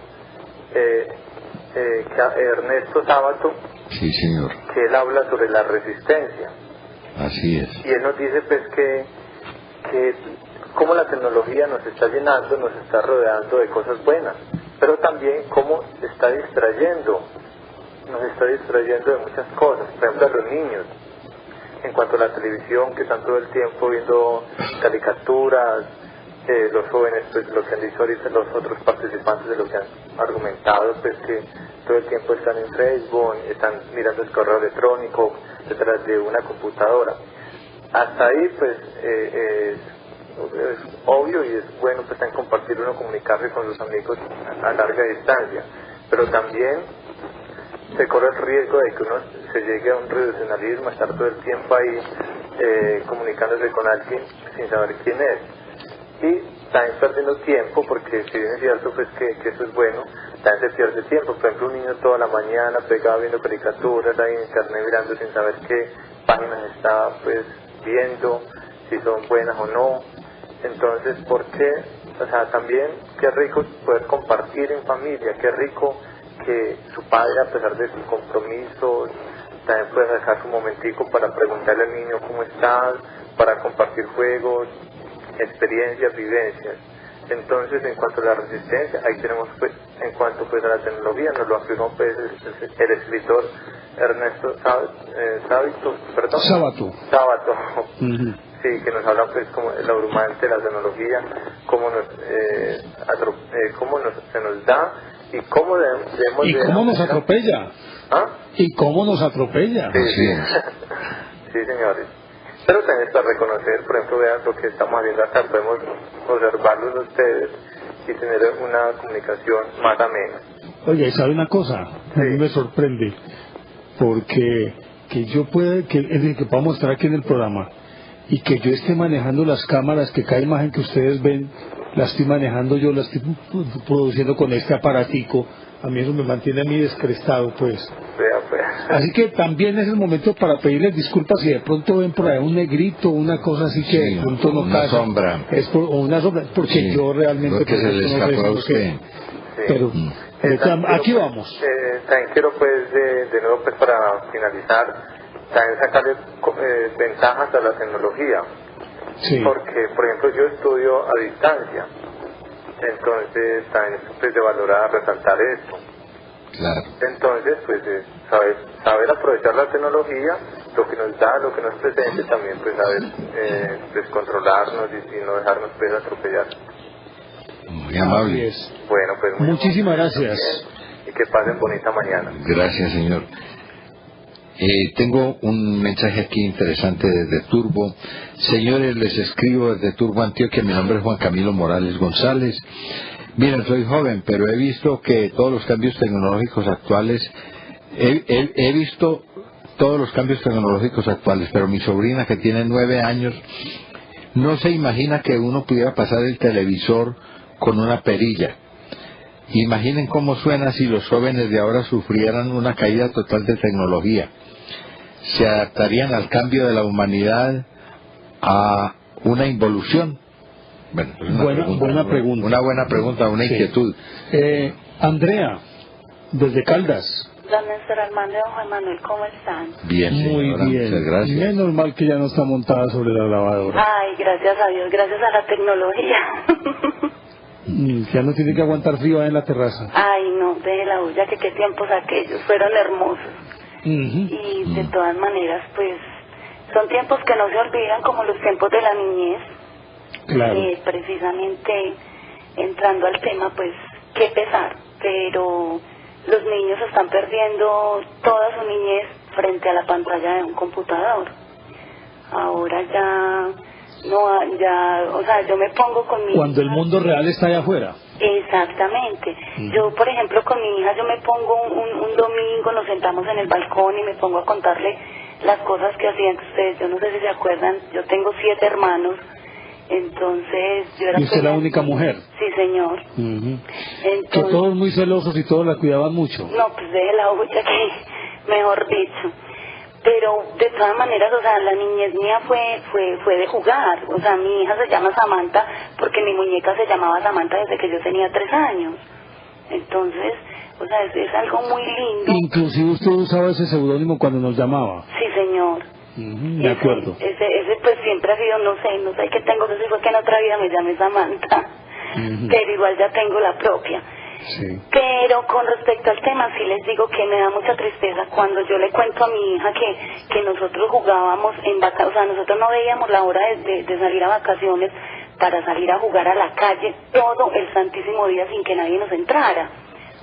Ernesto Sábato, sí, señor, que él habla sobre la resistencia. Así es. Y él nos dice pues que cómo la tecnología nos está llenando, nos está rodeando de cosas buenas, pero también cómo nos está distrayendo de muchas cosas, por ejemplo a los niños, en cuanto a la televisión, que están todo el tiempo viendo caricaturas, los jóvenes, pues lo que han dicho ahorita los otros participantes de lo que han argumentado, pues que todo el tiempo están en Facebook, están mirando el correo electrónico detrás de una computadora. Hasta ahí pues es obvio y es bueno pues en compartir uno, comunicarse con los amigos a larga distancia, pero también se corre el riesgo de que uno se llegue a un reduccionalismo, estar todo el tiempo ahí comunicándose con alguien sin saber quién es. Y también perdiendo tiempo, porque si bien es cierto pues que eso es bueno, también se pierde tiempo. Por ejemplo, un niño toda la mañana pegado viendo caricaturas ahí en internet, mirando sin saber qué páginas está pues viendo, si son buenas o no. Entonces, ¿por qué? O sea, también qué rico poder compartir en familia, qué rico que su padre, a pesar de sus compromisos, también puede sacar su momentico para preguntarle al niño cómo está, para compartir juegos, experiencias, vivencias. Entonces, en cuanto a la resistencia, ahí tenemos pues, en cuanto pues a la tecnología, nos lo afirmó pues el escritor Ernesto Sábato. Sí, que nos habla pues como el abrumante de la tecnología, cómo se nos da y cómo debemos ¿Y cómo nos atropella? ¿Ah? ¿Y cómo nos atropella? Sí, sí, señores. Pero también es para reconocer, por ejemplo, vean lo que estamos haciendo acá, podemos observarlos a ustedes y tener una comunicación más amena. Oye, ¿sabe una cosa? A mí me sorprende, porque que podamos estar aquí en el programa y que yo esté manejando las cámaras, que cada imagen que ustedes ven la estoy manejando yo, la estoy produciendo con este aparatico. A mí eso me mantiene a mí descrestado, pues. Así que también es el momento para pedirles disculpas si de pronto ven por ahí un negrito, una cosa así que de pronto no una pasa. Sombra. O una sombra, porque yo realmente... Porque se le escapó a usted. Pero aquí vamos. También quiero pues de nuevo pues para finalizar, también sacarle ventajas a la tecnología. Sí. Porque, por ejemplo, yo estudio a distancia. Entonces también pues de valorar, resaltar esto. Claro. Entonces pues saber aprovechar la tecnología, lo que nos da, lo que nos presente, también pues saber pues controlarnos y no dejarnos pues atropellar. Muy amable. Bueno, pues muchísimas gracias. Y que pasen bonita mañana. Gracias, señor. Tengo un mensaje aquí interesante desde Turbo. Señores, les escribo desde Turbo, Antioquia. Mi nombre es Juan Camilo Morales González. Miren, soy joven, pero he visto que todos los cambios tecnológicos actuales, he visto todos los cambios tecnológicos actuales, pero mi sobrina, que tiene 9 años, no se imagina que uno pudiera pasar el televisor con una perilla. Imaginen cómo suena si los jóvenes de ahora sufrieran una caída total de tecnología. ¿Se adaptarían al cambio de la humanidad a una involución? Bueno, es buena pregunta. Una buena pregunta, una inquietud. Andrea, desde Caldas. Don Néstor Armando y don Juan Manuel, ¿cómo están? Bien, muy bien. Muchas gracias. Menos mal que ya no está montada sobre la lavadora. Ay, gracias a Dios, gracias a la tecnología. Ya no tiene que aguantar frío en la terraza. Ay, no, de la olla, que qué tiempos aquellos, fueron hermosos. Y de todas maneras, pues, son tiempos que no se olvidan, como los tiempos de la niñez. Claro. Precisamente, entrando al tema, pues, qué pesar, pero los niños están perdiendo toda su niñez frente a la pantalla de un computador. Ahora o sea, yo me pongo con mi cuando el mundo real está allá afuera. Exactamente. Yo, por ejemplo, con mi hija, yo me pongo un domingo, nos sentamos en el balcón y me pongo a contarle las cosas que hacían ustedes. Yo no sé si se acuerdan, yo tengo 7 hermanos, entonces yo era... ¿Y usted es la única mujer? Sí, señor. Entonces, que todos muy celosos y todos la cuidaban mucho. No, pues de la olla que, mejor dicho. Pero de todas maneras, o sea, la niñez mía fue de jugar. O sea, mi hija se llama Samantha porque mi muñeca se llamaba Samantha desde que yo tenía 3 años. Entonces, o sea, es algo muy lindo. Inclusive usted usaba ese seudónimo cuando nos llamaba. Sí, señor. De acuerdo. Ese pues siempre ha sido, no sé qué tengo, no sé si fue que en otra vida me llamé Samantha. Pero igual ya tengo la propia. Sí. Pero con respecto al tema, sí les digo que me da mucha tristeza cuando yo le cuento a mi hija que nosotros jugábamos en vacaciones, o sea, nosotros no veíamos la hora de salir a vacaciones para salir a jugar a la calle todo el santísimo día sin que nadie nos entrara.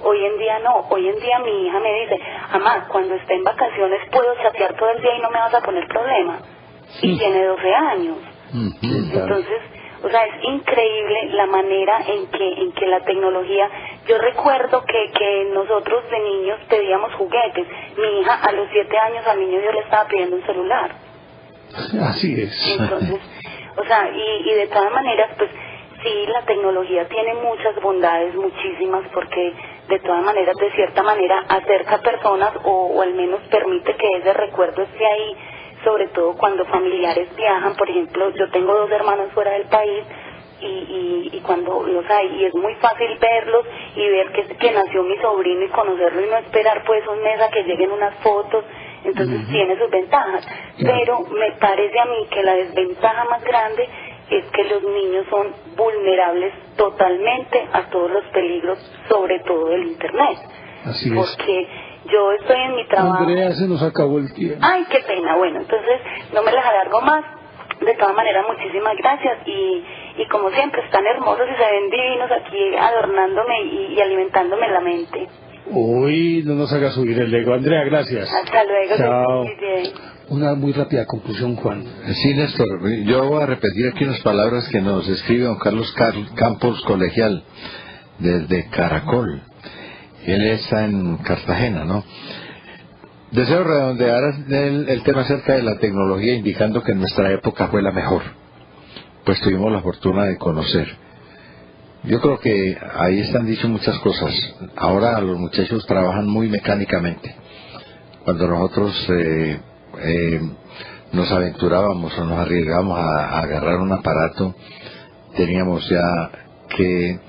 Hoy en día no, hoy en día mi hija me dice, mamá, cuando esté en vacaciones puedo chatear todo el día y no me vas a poner problema. Y tiene 12 años. Entonces, o sea, es increíble la manera en que la tecnología... Yo recuerdo que nosotros de niños pedíamos juguetes. Mi hija a los 7 años al niño yo le estaba pidiendo un celular. Así es. Entonces, o sea, y de todas maneras, pues sí, la tecnología tiene muchas bondades, muchísimas, porque de todas maneras, de cierta manera, acerca personas o al menos permite que ese recuerdo esté ahí, sobre todo cuando familiares viajan. Por ejemplo, yo tengo 2 hermanos fuera del país y cuando los hay, y es muy fácil verlos y ver que nació mi sobrino y conocerlo y no esperar pues un mes a que lleguen unas fotos. Entonces tiene sus ventajas, pero me parece a mí que la desventaja más grande es que los niños son vulnerables totalmente a todos los peligros, sobre todo del internet. Así es. Porque yo estoy en mi trabajo. Andrea, se nos acabó el tiempo. Ay, qué pena. Bueno, entonces no me las alargo más. De todas maneras, muchísimas gracias y como siempre están hermosos y se ven divinos aquí adornándome y alimentándome la mente. Uy, no nos haga subir el ego. Andrea, gracias. Hasta luego. Chao. Que estés muy bien. Una muy rápida conclusión, Juan. Sí, Néstor, yo voy a repetir aquí unas palabras que nos escribe don Carlos Campos Colegial desde Caracol. Él está en Cartagena, ¿no? Deseo redondear el tema acerca de la tecnología, indicando que en nuestra época fue la mejor, pues tuvimos la fortuna de conocer. Yo creo que ahí están dicho muchas cosas. Ahora los muchachos trabajan muy mecánicamente. Cuando nosotros nos aventurábamos o nos arriesgábamos a agarrar un aparato, teníamos ya que